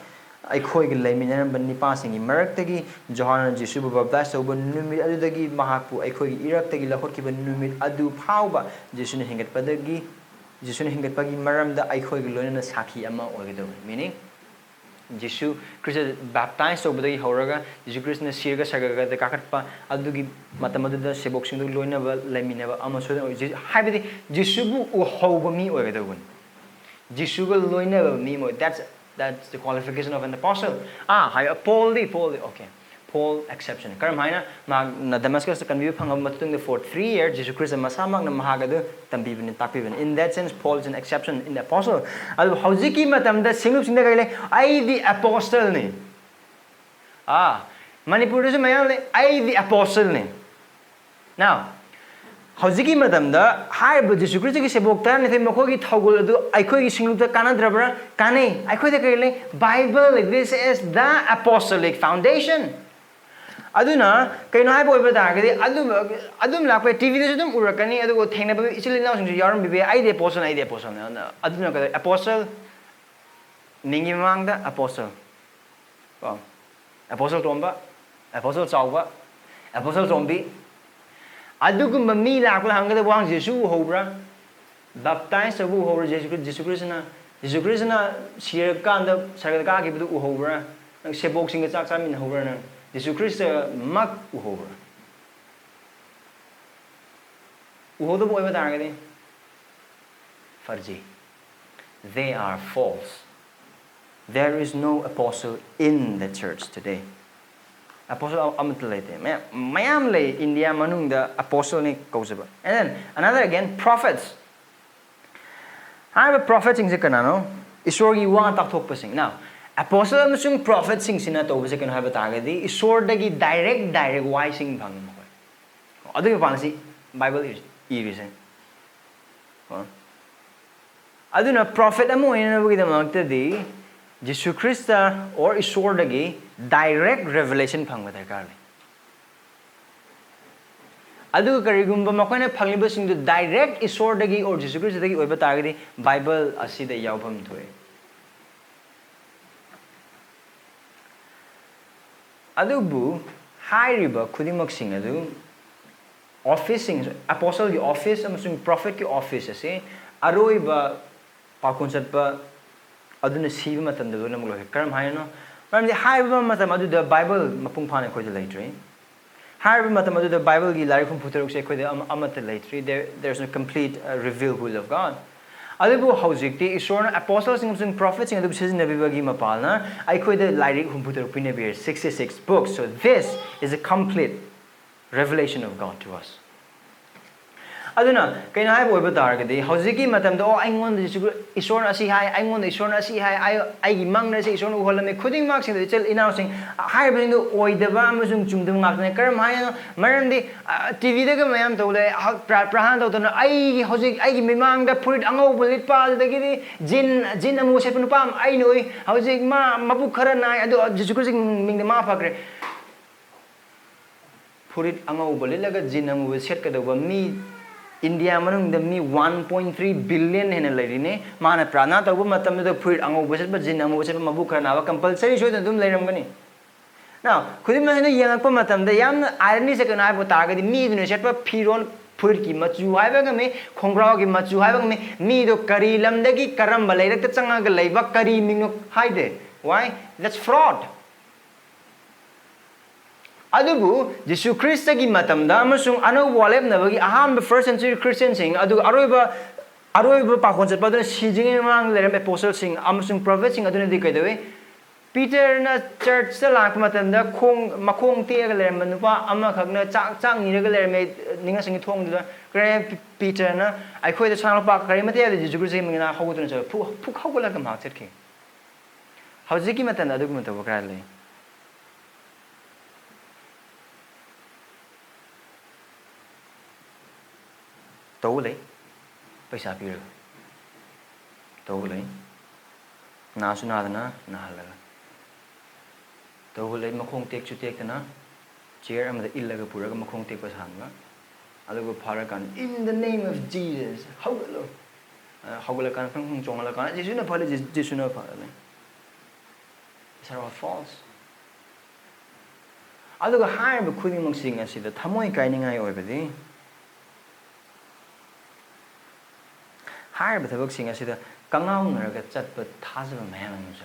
eikhoigi leiminaramba nipasingi maraktagi Johanna Jesu baptize oba numit adudagi mahakpu eikhoigi iraktagi lahotkiba numit adu phauba Jesuna hingatpadagi Jesuna hingatpagi maramda eikhoigi loinana sakhi ama oigedo meaning Jesu Christ baptized obadagi horaga Jesu Christ na sirga sagaga da kakatpa adugi matamadu sebok singdu loinaba laiminaba amaso haibadi Jesu bu uhoba mi oigedogun Jesu ga loinaba mi mo that's the qualification of an apostle hi Paul okay Paul exception karam haina na Damascus kan view phangam matung for 3 years Jesus Christ masamang na mahagadu tambibin takbibin in that sense Paul is an exception in the apostle adu hojiki matam da singlup singda gaile I the apostle ni manipur se mayam le I the apostle ni now hojiki matam da haibu Jesus Christ ki sebok tar ni the makogi thougul adu eikhoigi singlup da kanadrabra kanai eikhoida gaile Bible this is the apostolic foundation aduna kaino hai boy bata gadi adum lakpe TV de sudum urakani adu thengna ba ichil na sing yarum bibe ai de apostle na aduna ka apostle ningi mangda apostle apostle tomba apostle chauba apostle tombi adugum mi lakula hangada wang Jesu hobra baptize abu hobra Jesus Christ na sir kanda sarga ka gi bu hobra nang sebok sing chak chamin hobra na Jesus Christ mag uhoba. Uhoda boy ba targadi farji. They are false. There is no apostle in the church today. Apostle amatlete. Mayam le India manung the apostle ni kausaba. And then another again prophets. I have a prophet sing kanano. Isori wa tak thok pasing. Now apostle amasung prophet sing sina to base kan haiba tagadi isor dagi direct wise sing phang mo adu pansi Bible is aduna prophet amo ina bugida magta di Jesus Christ or isor dagi direct revelation phang ba darkar le adu karigumba makoina phangliba sing du direct isor dagi or Jesus Christ dagi oiba tagadi Bible asida yaubam thoi adubu hairiba khudimak sing adu office sing apostle ki office amasung prophet ki office ase aroiba pakon chatpa aduna siba matam da namlo karam haino maramdi haiba matam adu the Bible mapung phane khoi laitre haiba matam adu the Bible gi lari khum phutaruk se khoi amata laitre there's no complete revealed will of God adubu hojikti isorna apostles sing prophets sing adu season nabibagi mapalna eikhoida lari khum phutaruk pinabire 66 books so this is a complete revelation of God to us aduna kaina hai boy batar ga de hojiki matam do aingon de isor asi hai aingon de isor asi hai ai gi mang na se isor u holame khuding mak sing de chel inau sing hai bring do oidaba amasung chungdum ngak ne karam hai maram di tv de ga mayam to le prahan to na ai hojik ai gi mimang da purit angau bulit pa de gi jin amu se pun pam ai noi hojik ma mabu khara nai adu jisu Christ ming de ma phakre purit angau bulit laga jin amu set ka do mi India manung the me 1.3 billion hena lairine mana prana tabu matam the purit ango buset ba jin ango buset mabu khana ba compulsory shoy dum lairam gani now khudim na yang pa matam da yam irony se kana ba ta ga di mi dune set ba phiron purit ki machu hai ba ga me khongrao ki machu hai ba ga me mi do kari lam da ki karam ba lairak ta changa ga laiba kari ming hai de why that's fraud adubu Jesu Christ gi matam da amasung ano walep na bagi aham first century Christian sing adu aroiba pa concept pa dun sijing mang lerem apostle sing amasung prophet sing aduna di kai dewe Peter na church sa lak matam da makong ti ga lerem nupa ama khagna chang ni ga lerem ninga sing thong da kre Peter na eikhoida chang pa kare mate da Jesu Christ gi na hagu dun cha pu hagu la ga ma chet ki hawjiki matam da adu matam ba kra le tấu lấy paisa piro tấu lấy na su na na la tấu lấy makhong tek chu tek na chair am da illaga pura ga makhong tek pas hanga alugo phara kan in the name of Jesus hawla kan phang chong la kan Jesus na phale Jesus na phale these are all false alugo har ba khuding mang sing asi da thamoi kai ningai oi badi higher but the book sing as the Kangong or get set but Taz of a man and say.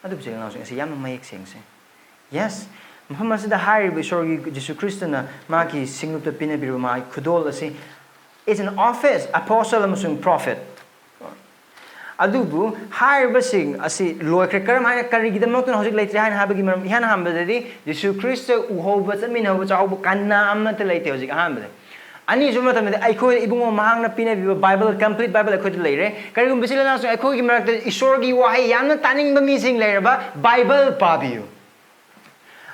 I do say, I say, Yam make sings. Yes, Muhammad said the higher before Jesus Khristana, Maki, Singlupki, pinabire, my khudolsing. It's an office, apostle, amasung prophet. Adubu, higher basing, I see, Loy Cracker, my carry the mountain house later, and have a given Yanham, Jesus Christo, Uho, I mean, which I can am not late, Hamlet. Ani suma tamde eikhoida ibungo mahang na pinabire Bible complete Bible eikhoida leire karigum bisila na so eikhoigi marakta isorgi wahi yamna taning ba mi sing leire ba Bible pabiu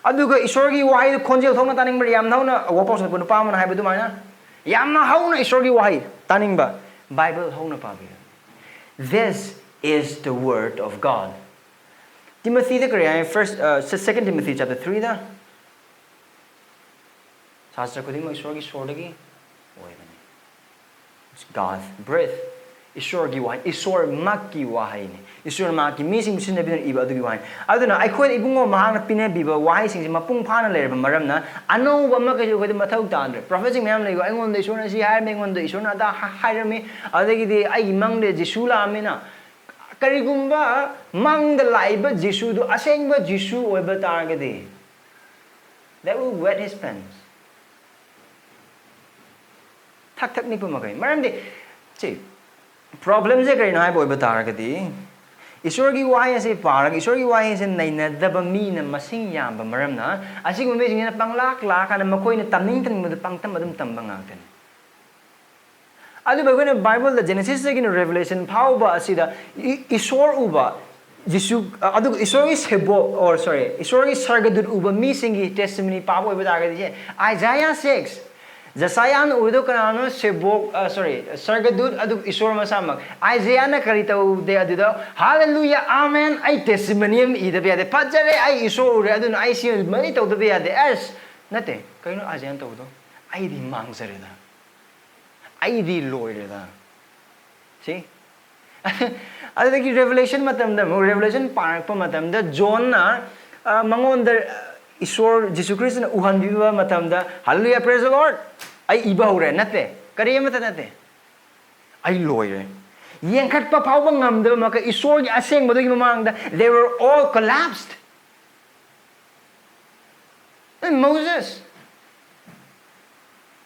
aduga isorgi wahi khonjel thongna taning ba yam nauna wapos na pa man haiba dumaina yamna hauna isorgi wahi taning ba Bible hongna pabiu. This is the word of God. Timothy the Korean first 2 Timothy chapter 3 da Sastra kuding mo isorgi sordagi it's God's breath. Isor giwain, isor makki wahain. Isor makki missing sinabi iba adu giwain. Aduna eikhoida ibungo mahang na pinabiba wahi sing mapung phana leirba maram na ano ba ma kajo khoida mathau tandre prophet sing mayam leigo aingon de isor na si hai mengon de isor na da hairami adagi de ai mang de Jesu la amena karigumba mang de laiba Jesu do asengba Jesu oiba targade that will wet his pants. Tak ni pun makai. Maram di, cik problem je kari naik boy betar kati. Isor ki wahai se parak, isor ki wahai se nai na daba mi na masing yam ba maram na. Asik umbe jing na pang lak ana makoi na tamning tan mud pang tam adum tam bang angten. Adu bagai na Bible the Genesis se gino Revelation pau ba asida isor uba Jesu adu isor ki sebo or sorry isor ki sargadud uba mi singi testimony pau boy betar kati. Isaiah 6 Jasayan udo kanano sebok sargadud adu isor masamak Isaiah na karita de adu hallelujah amen ai testimonium ida biade pajare ai isor ure adu ai si mani to biade as nate kaino Isaiah to do ai di mangsare da ai di loire da see adu ki revelation matam da revelation park pa matam da John na mangon da isor Jesus Christ na uhan biba matam da hallelujah praise the Lord ai iba hore nate kariya mata nate ai loire yengkhat pa phau ngam da maka isor gi aseng bodogi mamang da they were all collapsed and Moses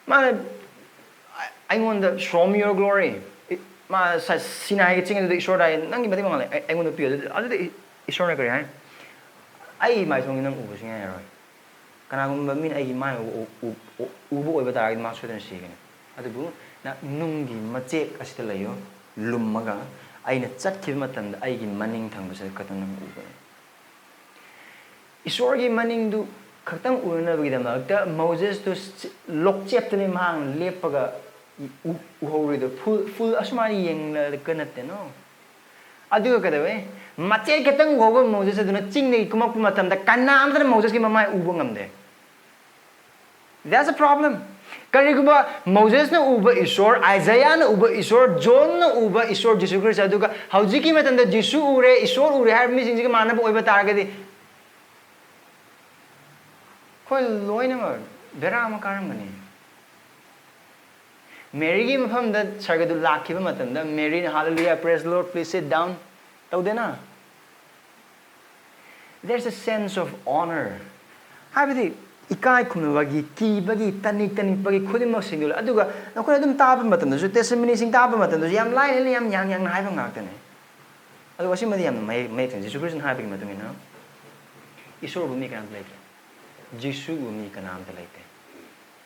man I want to show me your glory ma sa sinai gi ching da isor dai nang gi mati mangal I want to pio adu isor na kari hai ai mai song nang ubu sing ai roi kanagumba min ai mai ubo oiba taragid ma sodan sigani adubu na nungi machek asita layo lummaga aina chatkhib matamda aigi maning thangbase katanam uba isorgi maning du khatang urna bagi damakta Moses to lokcheptani mang lepaga uhori the full asmani yeng la kanate no aduga kadawe machek katang gogo Moses aduna chingni kumak matamda kanam da Moses ki mamai uba ngamde. That's a problem. Kariguba Moses na uba isor, Isaiah na uba isor, John na uba isor, Jesus Christ aduga haujiki matanda Jesus ure isor ure har mi singsi mana bo iba targadi koi loina mar bera ma karam gani Mary ki mafam da sargadu lakhiba matanda Mary hallelujah praise the Lord please sit down taudena there's a sense of honor habidi ikai khumnabagi kibagi tanik bagi khudimok singul aduga nakoi adum taba matanda su testimony sing taba matanda yam lai yam yang haiba ngaktane aduga simadi yam mai thing Jesus Christ haibagi matungina isor bumi kan play Jesus bumi kanam talaite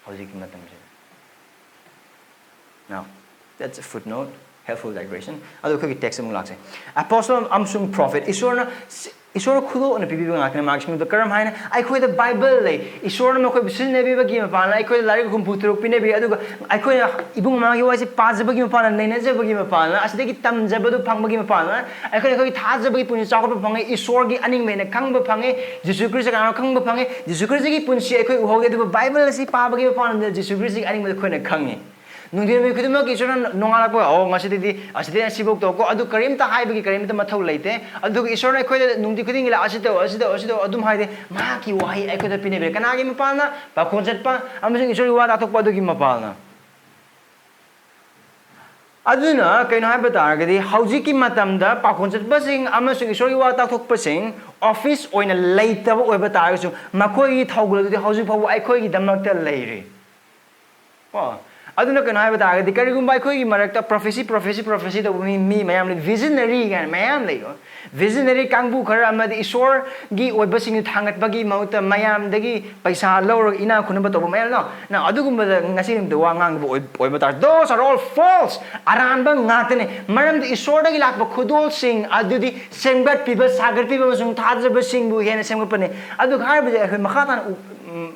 hojiki matam se now that's a footnote helpful digression aduga ki text mung lakse apostle amasung prophet isor khudol on pibi ngakne marksing the karam haina eikhoida bible le isor na khoi bisin ne bi gi ma pa na eikhoida lari ko putro pine bi aduga eikhoida ibung ma gi wasi paz ba gi ma pa na nei je ba gi ma pa na aside gi tam je ba du phang ba gi ma pa na eikhoida khoi tha je ba gi puni chak ba phang isor gi aning me na khang ba phang Jesus Christ ka khang ba phang Jesus Christ gi pun si eikoi u hoge du bible si pa ba gi pa na Jesus Christ gi aning me khoi na khang ni nungdin me khudima ki isor na nongala ko o ngasi di aside sibok to ko adu karim ta hai ba gi karim ta mathau leite adu isor na khoi nungdi khuding la aside adum haide ma ki wahi eikhoida pinabire kana gi ma pa na ba khonjat pa amasung isor wa ta thok pa du gi ma pa na aduna kaino hai ba targadi haujiki matamda pa khonjat ba sing amasung isor wa ta thok pa sing office oina leita ba oi ba targasu makoi gi thougul du hauji phaw eikoi gi damak ta leire pa aduna kana hai ba targadi karigum eikoi gi marakta prophecy da mi mayam le visionary gan mayam le visionary kangbu khara amadi isor gi oiba sing thangat bagi mauta mayam dagi paisa lawr ina khunba to mayam no na adugum ba ngasi nim de wangang bo oiba tar those are all false aran ba ngatne maram de isor dagi lakba khudolsing adudi semgat people sagar people sung thajaba singbu hena semgat pane adu khar ba je makhatan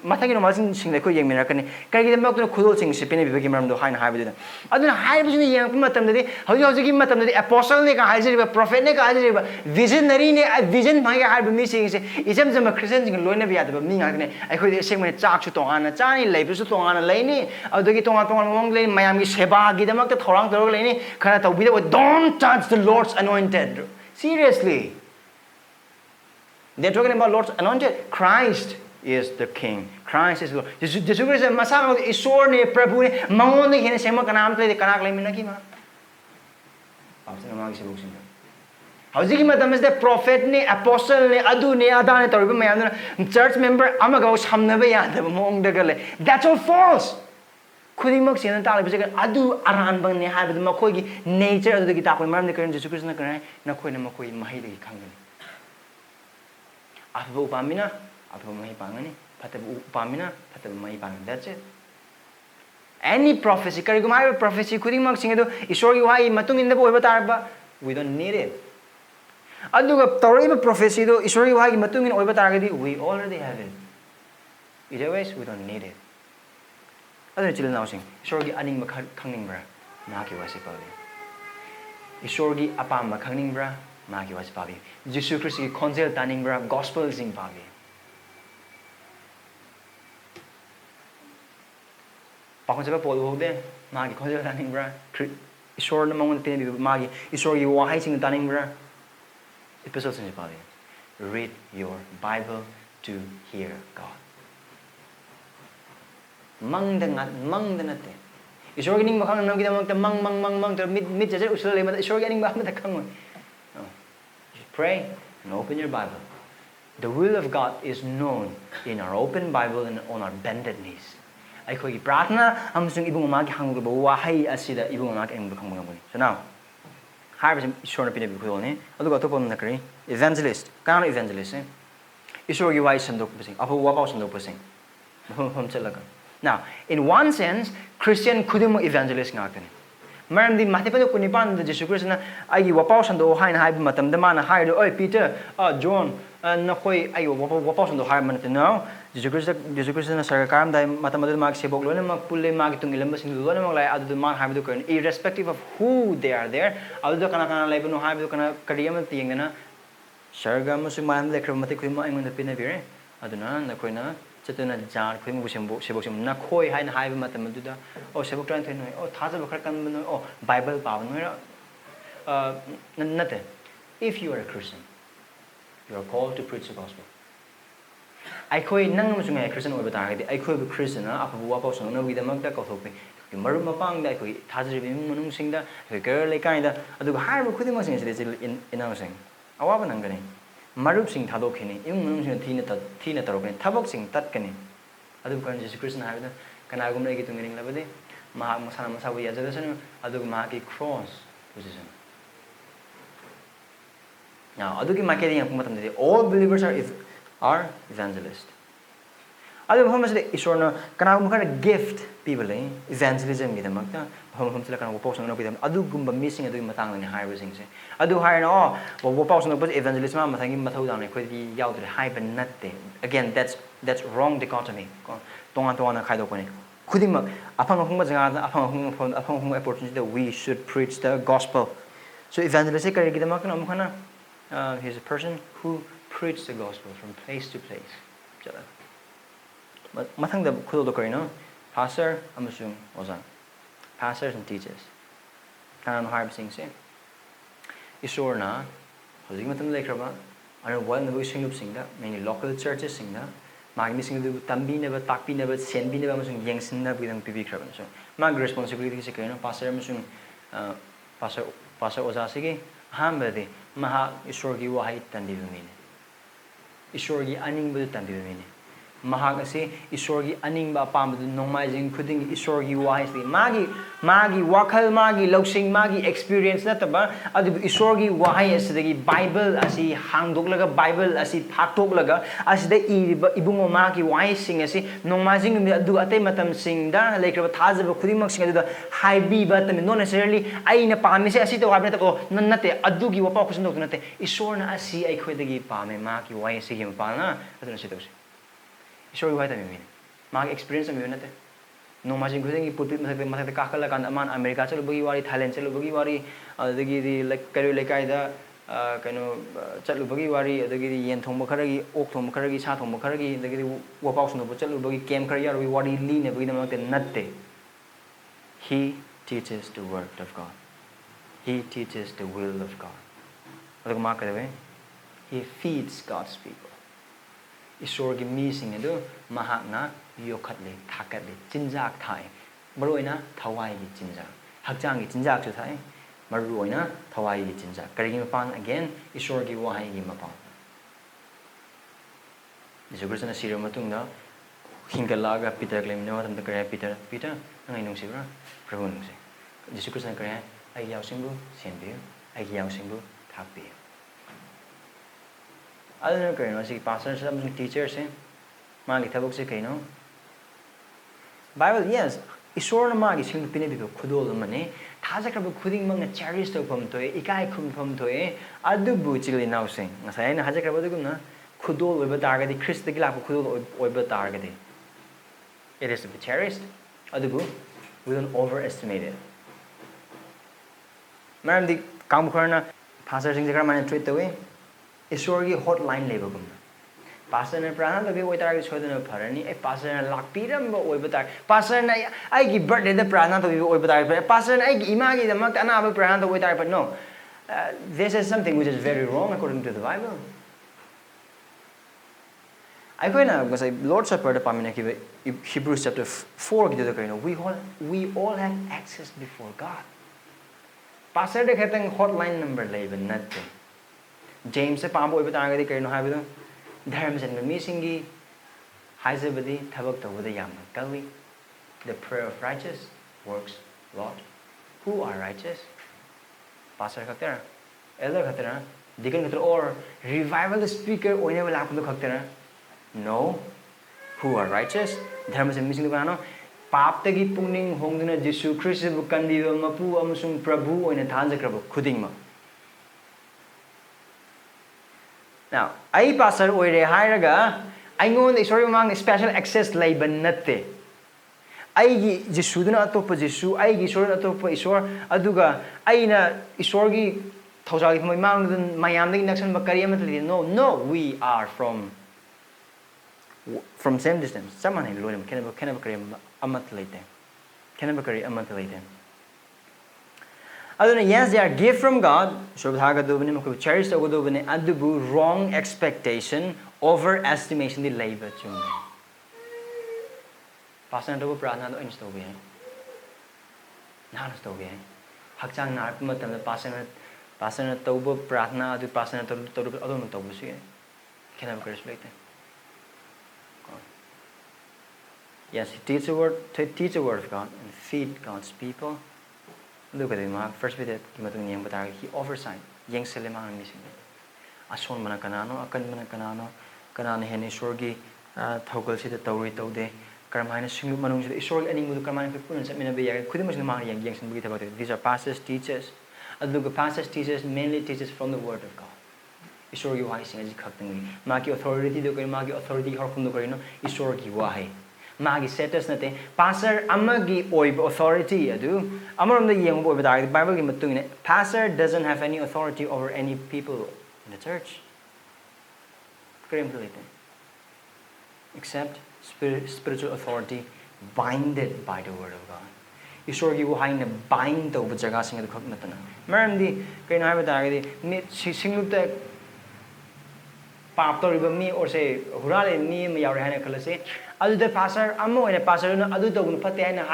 mathagi no masin sing lekho yeng mirakani kai gi mak to khudolsing se pene bibagi maram do haina haibida aduna haibusini yang matam de hoji gi matam de apostle ne ka haijiriba prophet ne ka haijiriba visionary ne vision bhai har bumi sing se isam jam Christian sing loina bi adaba mi ngakne ai khoi sing mane chak chu tongana chani leibu su tongana leini adagi tonga mong lein mayam gi seba gi damak ta thorang torog leini khana tawbi de don't touch the Lord's anointed seriously they're talking about Lord's anointed Christ is the king Christ is the Lord Jesus Christ masang isor ne prabhu ne mangon ne hene sema kanam tle de kanak leimina ki ma apsana ma gi se buksin haujiki matam is the prophet ne apostle ne adu ne ada ne toriba mayam church member amaga samnaba yada mong dagale that's all false khudimok sena ta le bise adu aran bang ne ha ma khoi gi nature adu gi ta khoi maram ne karan Jesus Christ na karai na khoi na ma khoi mahai de khangani abu pamina abu mahi pangani patabu pamina patabu mahi pangani that's it any prophecy karigum hai prophecy khudimok sing edu isor gi wai matung in the boy batarba we don't need it aduga tawriba prophecy do isor gi wai gi matung in oiba targadi we already have it either ways we don't need it adu chil now sing isor gi aning ma khangning bra ma ki wasi pawi isor gi apam ma khangning bra ma ki wasi pawi Jesus Christ gi khonjel taning bra gospel sing pawi pakon seba pol hode magi khonjel taning bra isor na mangon pin bi magi isor gi wahai sing taning bra episode sing pawi read your Bible to hear God mang dan te isor gi ning makhang nam gi damang ta mang ta mid jajar usal le ma isor gi ning ba ma ta khang pray and open your Bible. The will of God is known in our open Bible and on our bended knees. Eikhoigi pratna amasung ibung ma gi hanggu ba wahai asida ibung ma gi engbu khangbu ngabuni. So now, harvest isor na pinabi khudol ni aduga to pon na kari evangelist. Kana evangelist Isor gi wai sandok pasing. Apo wapau sandok pasing. Hum chalaga. Now, in one sense, Christian khudimo evangelist ngakani. Maramdi matipado kunipan the Jesus Christ na ai wapau sando hain hai matam da mana hai do oi Peter John na khoi ai wapau sando hai man no Jesus Christ na sarkaram dai matam da mag sebok lo na mag pulle mag tung ilam sing lo na mag lai adu man hai do kan irrespective of who they are there adu kana kana lai no hai do kana kariyam tiang na sarga musung man le kramati khoi ma ingon da pinabire adu na khoi na Chatuna jar khoi mu sebok sim na khoi hai na hai matam du da o sebok tran thoi no o thaja bakar kan no o Bible pa no nate if you are a Christian you are called to preach the gospel Eikhoigi nang musung ai Christian oi bata ga Eikhoigi Christian na apu wa pau song na wi da mak da ka thok pe maru mapang da Eikhoigi thaja bi munung sing da girl le kai da adu har bu khuding ma sing in ang sing awa ba nang gani Marup sing thadok khini yung munung sing thina tarok ni thabok sing tat kani adu kan Jesus Christ na habda kana gum lai gi tunging labade ma masana masa wi aja dasan adu ma ki cross position now adu ki ma ke yang pumatam de all believers are evangelists adu hom masde isorna kana gum kana gift people evangelism gi damakta hom sila kana pau sang no bidam adu gumba missing adu matang ni high rising se adu high no wo pau sang no evangelism ma mathangi mathau dang ni khoi di yaw de high ban natte again that's wrong dichotomy tonga na khai do ko ni khuding mak aphang hung ma janga aphang hung opportunity that we should preach the gospel so evangelist kare gi damak na mkhana he is a person who preached the gospel from place to place jala mathang da khudol do kare no pastor amasung oza pastors and teachers kanan harb sing se isor na hojik matam lekraba ana wal na singlupsing da many local churches sing da magi missing du tambi ne ba takpi ne ba senbi ne ba amasung yengsin na bidang pibi kraba so mag responsibility se kaino pastor amasung pastor oza se gi hamba de maha isor gi wahai tandi bi mine isor gi aning bu tandi bi mine mahak asi isorgi aning ba pam du nongmaijing khuding isorgi wisely magi wakhal magi luchingbasingbu magi experience na taba adu isorgi wahai asidagi Bible asi hangdoklaga Bible asi phaktolaga asida ibungo magi wahai sing asi nongmaijing adu atai matam sing da lekraba thajaba khudimak sing adu haibi ba tam not necessarily aina pamise asi to habna ta nannate adu gi wapa kusin dok nate isorna asi ai khoidagi pame magi wahai si gi pana adu na si Isor wai ta mi mag experience mi nate no ma jing khuding put mathe kakala kan aman America chalu bagi wari Thailand chalu bagi wari adagi di like kari lekai da kaino chalu bagi wari adagi di yen thong kharagi ok thong kharagi sa thong kharagi adagi di wapau sunu chalu bagi camp khari yar wari li ne bagi namate natte he teaches the word of God he teaches the will of God adagi ma kare he feeds God's people Isor gi mi sing edu mahak na yokhatle thakatle chinjak thai maroina thawai gi chinjak hakjang gi chinjak chu thai maroina thawai gi chinjak kari gi mapan again isor gi wahai gi mapan Jesus Christ na sira matung da hingalaga Peter claim no tam da kare Peter ngai nung sibra prabhu nung se Jesus Christ na kare ai yaw singbu senbi ai yaw singbu thakbi Other kaino si pastors some teachers magi thabok se kaino Bible yes isor na magi sing pinabi ko khudol mane thaja krab khuding mang cherish to pham toy ikai khum pham toy adu bu chili now sing ngasai na haja krab dugum na khudol oiba targa di Christ gi la khudol oiba targa di it is to be cherished adu bu we don't overestimate it maram di kam khorna pastor sing jakra mane treat the way Isorgi hotline label gum. Pastor ne prana to be oi tar gi chodna pharani e pastor ne lak piram bo oi batar pastor ne ai gi birthday the prana to be oi batar pastor ne ai gi ima gi damak ana ba prana to oi tar but no this is something which is very wrong according to the Bible I koina because Lord Supper the pamina ki Hebrews chapter 4 gi the kaino we all have access before God pastor de khetang hotline number label natte James pambo iba targadi kaino habido dharma sen mi singi haizabadi thabak tawada yamna kalwi the prayer of righteous works lot who are righteous pastor khatera elder khatera deacon or revival speaker oina wala ko khaktera no who are righteous dharma sem mising kana pap tagi pungning hongduna Jesu Christ bu kandiba mapu amasung prabhu oina thanjakrabo khudingma now ai pastor oire hairaga aingon isori mang special access laiba natte aigi Jesuduna atopa Jesu aigi isor atopa isor aduga aina isorgi thoujal gi mang mayam dagi naksan bakari amatli no we are from same distance someone in loyam kenaba kari amatlaite kenaba kari amatlaite aduna yes they are gift from God shobhaga dubani mako cherish dubani adubu wrong expectation overestimation di labor chung pastor do prana do insto be na sto be hakchang na matam pastor tobo prarthana adu pastor to adu to busi kenaba kari laite yes, teach the word of God and feed God's people. Look at him, first bit he oversight. Yang selema missing. Ason mana kanano, akan mana kanano hen isorgi thoujal si tauri taude. Karamana singlup manung si isorgi aning mudu karamana pipun sa minabiya. Kudu mas limang yang sembagi about it. These are pastors, teachers. Look, pastors, teachers mainly teaches from the word of God. Isorgi wahi sing aji khaktangi. Maki authority do kari maki authority harkum do kari no isorgi wahi. Magi status nate pastor amagi oib authority adu amaram the yeng bo the Bible gi matung pastor doesn't have any authority over any people in the church except spiritual authority binded by the word of God isor gi wo haina bind to jaga sing adu khak natana maramdi kaino ha ba di mi singlupta pap to riba mi or say hurale mi ma yaure haina khalase adu the pastor ammo ina pastor na adu to gun phate haina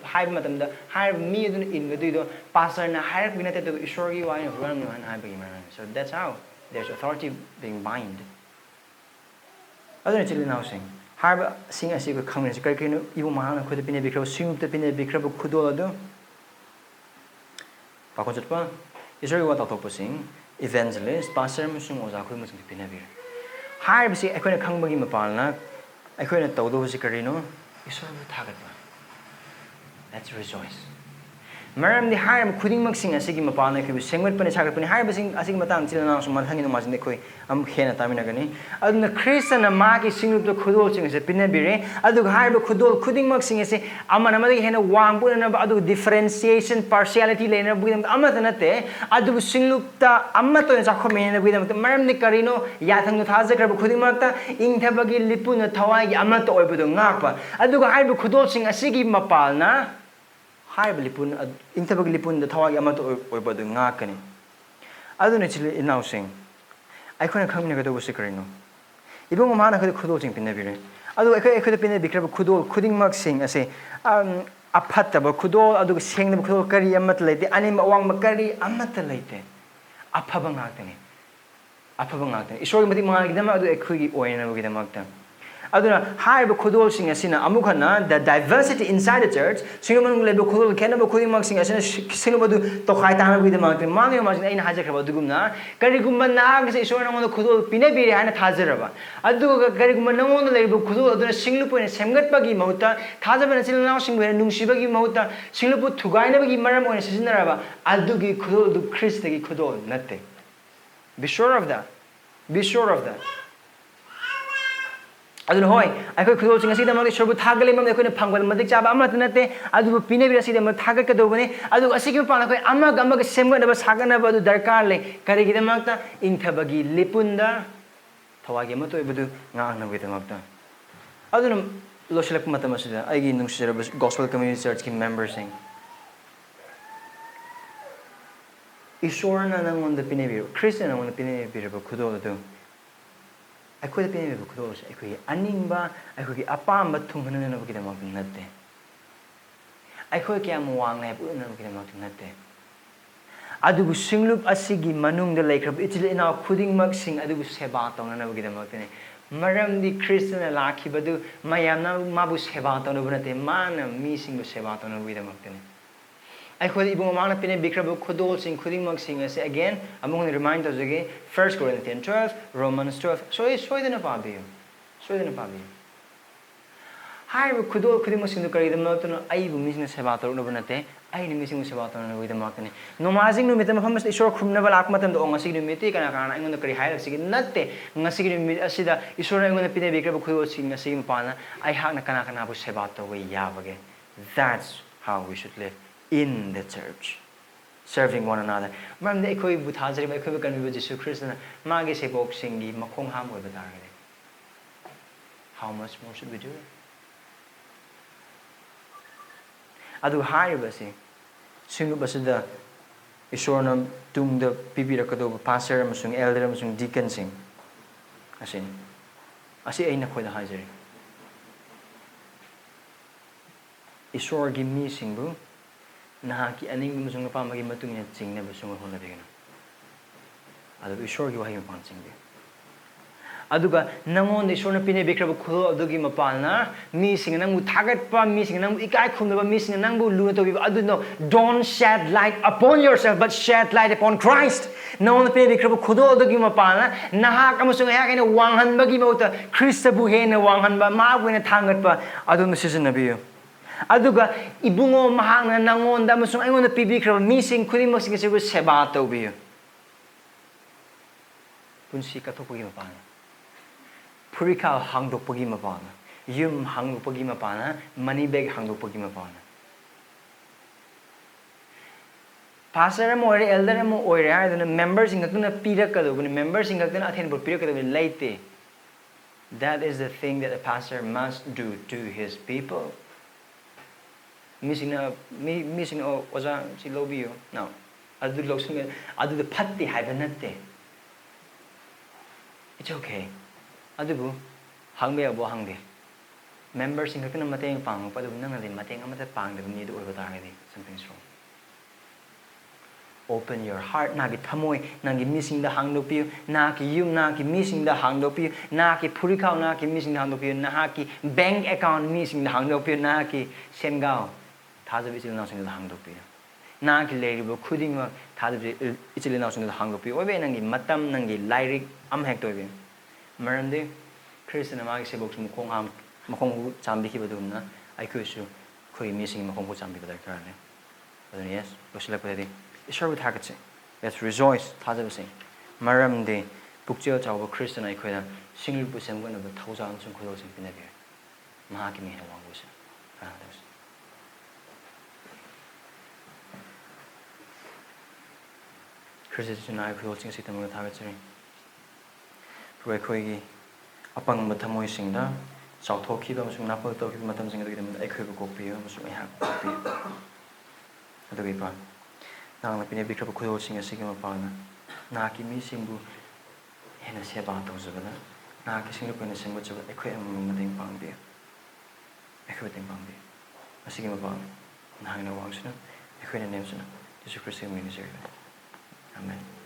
hai matam da hai mi adu in ga do pastor na hai binate to ishor gi wa ina huran no hai ba gi so that's how there's authority being bind adu ne chili now sing har ba sing asi ko khang ne kai kai no ibu ma na khud pine bikra sing up pine bikra bu khudol adu pa ko chatpa ishor gi wa ta to sing evangelist pastor musung oza khu musung pine bir har ba si akoina khang ba gi mapalna aikoina tawdo si karino isor bu thagatba let's rejoice maram di haram khuding maksing asigi mapana ki sengmet pane sagat pane har basing asigi matang chilana so mathang no majin khoi am khena tamina gani aduna Khristana ma ki singlup to khudol sing se pinabire adu har ba khudol khuding maksing se amana ma hena wang bu na adu differentiation partiality lena bu amata nate adu singlup ta amato na khome na bu maram ni karino yathang no thaja kar khuding makta ing thabagi lipuna thawai gi amato oibu do ngakpa adu har ba khudol sing asigi mapalna hai lipun inthabag lipun the thawagi amato oiba du ngakani aduna chili inau sing aikona khangna ga do sikarino ibung ma na ga khudol sing pinabire adu aikoi pinne bikra khudol khuding mak sing ase aphatta ba khudol adu sengna khudol kari amat leite ani awang makari amat leite aphabang ngakani isori mati ma gi dama adu aikoi gi oina gi dama ta aduna hai ba khudol sing asina amukhana the diversity inside the church singaman lebe khudol kena ba khuding mak sing asina singabu to khai ta bi de mak mangi ma sing aina haja khaba dugumna karigumba na ga se isor nang khudol pinabire haina thajaraba adu karigumba nang lebe khudol aduna singlupu ne semgatpagi mauta thajabana silnaw singbu nungsibagi mauta singlupu thugainabagi maram oina sisinaraba adu gi khudol du Christ gi khudol natte be sure of that adun hoi aikoi khudol sing asida ma sorbu thagale mam aikoi phangwal madik chaba ama tanate adu pinabira asida ma thaga ka dobane adu asigi pa na koi ama ga semga na ba saga na ba adu darkar le kari gi damakta inthabagi lipunda thawagi ma to ibudu ngang na bi damakta adun loshilak matam asida aigi nungsira gospel community church ki members sing isorna nang on the pinabira Christian nang on the pinabira ba khudol adu aikoi pinabira ba khudol se aikoi aningba aikoi apamba thumhana na ba kidamak natte aikoi kya muwang na pu na ba kidamak natte adu singlup asigi manung de laikrab ichil ina khuding mak sing adu seba tawna na ba kidamak ne maram di Khristana lakhi badu mayamna mabu seba tawna ba nate mana mi sing bu seba tawna ba kidamak ne ꯑꯩꯈꯣꯏꯗ ꯏꯕꯨꯡ ꯑꯃꯅ ꯄꯤꯅꯕꯤꯈ꯭ꯔꯕ ꯈꯨꯗꯣꯜꯁꯤꯡ ꯈꯨꯗꯤꯡꯃꯛꯁꯤꯡ ꯑꯁꯤ again ꯑꯃꯨꯛ remain ꯇꯧꯖꯒꯦ 1 Corinthians 12 Romans 12 소이드나 파비요. 소이드나 파비요. 하이브 khudol khudimmasingdu karidamnatuna aibu misingna seba torunaba nate aini misingna seba torunaba idamakne nomazing numita mafamasta isor khumnaba lakmatamda ongasi numiti kana kana aingonda kari hairasigi natte ngasi numit asida isor aingonda pinebikraba khudol singa sigi mapana ai hakna kana kana bu seba torwa yabage. That's how we should live in the church, serving one another. Maramdi ekhoi bu thajari ba ekhoi kanbi Jesus Khristana magi sebok singi makhong ham oiba taragade. How much more should we do it? Adu hairibasi singlupasida isorna tungda pibirakado pastor amasung elder amasung deacon sing asin asi aina khoida hajari isorgi mi singbu nahaki aning amasung pamagi matungina chingna basung hona begana adu isorgi wahi pan chingbe aduga nangon isorna pinebikraba khudol adugi mapalna mi singa nangbu thagatpa mi singa nangbu ikai khumdaba mi singa nangbu luna tobiba aduno don't shed light upon yourself but shed light upon Christ. Nangon pinebikraba khudol adugi mapalna nahak amasung ayakaina wanghanbagi mauta Kristabu hena wanghanba mabuina thangatpa aduna sisinabiyo. Aduga ibungo mahangna nangonda amasung aingonda pibikraba mi sing khudimmasing asibu seba tobiyo. Punsi kathokpagi mapalna Purika hangdokpagi mapana, yum hangdokpagi mapana, money bag hangdokpagi mapana. Pastor mo ore, elder mo ore, ayun members ingakuna pirakado, members ingakuna atin por pirakado late. That is the thing that a pastor must do to his people. Missing was a si lobby no. Adu losing adu the patti habanate. It's okay. Adubu hangbe abo hangde members ingakuna mateng pang padu nang din mateng amata pang de ni do oibatagadi something's wrong. Open your heart nagi thamoi nagi missing the hangdopi naki yum naki missing the hangdopi naki purikau naki missing the hangdopi naki bank account missing the hangdopi naki semgao thajabi ichil na sing the hangdopi naki leribo khuding thajabi ichil na sing the hangdopi obe nangi matam nangi lyric am hek toibe maramdi Khristana magi sebok sum makhong chambi ki badumna aikhoisu khoi missing makhong ko chambi badar karane adun yes losila padi isor with hakatse let's rejoice thajabase maramdi pukchel chaoba Khristana eikhoida singlupki semgatnaba thoujal amasung khudolsing pinabire mahaki mehna wangbusa kanadas Khristana khudolsing sitamga thagatsari eikhoigi apangba thamoisingda chauthokhiba amasung napal tawkhiba matamsing adugidamda eikhoiba kokpiyo amasung ehak kokpiyo adugipa nangna pinebikraba khudolsing asigi mapana naki misingbu hena seba tawjabana naki singlupkina semgatjaba eikhoi amaming mateng pangbiyo eikhoi mateng pangbiyo asigi mapana nahangna wangsuna eikhoina nemsuna Jesus Christ mini serve. Amen.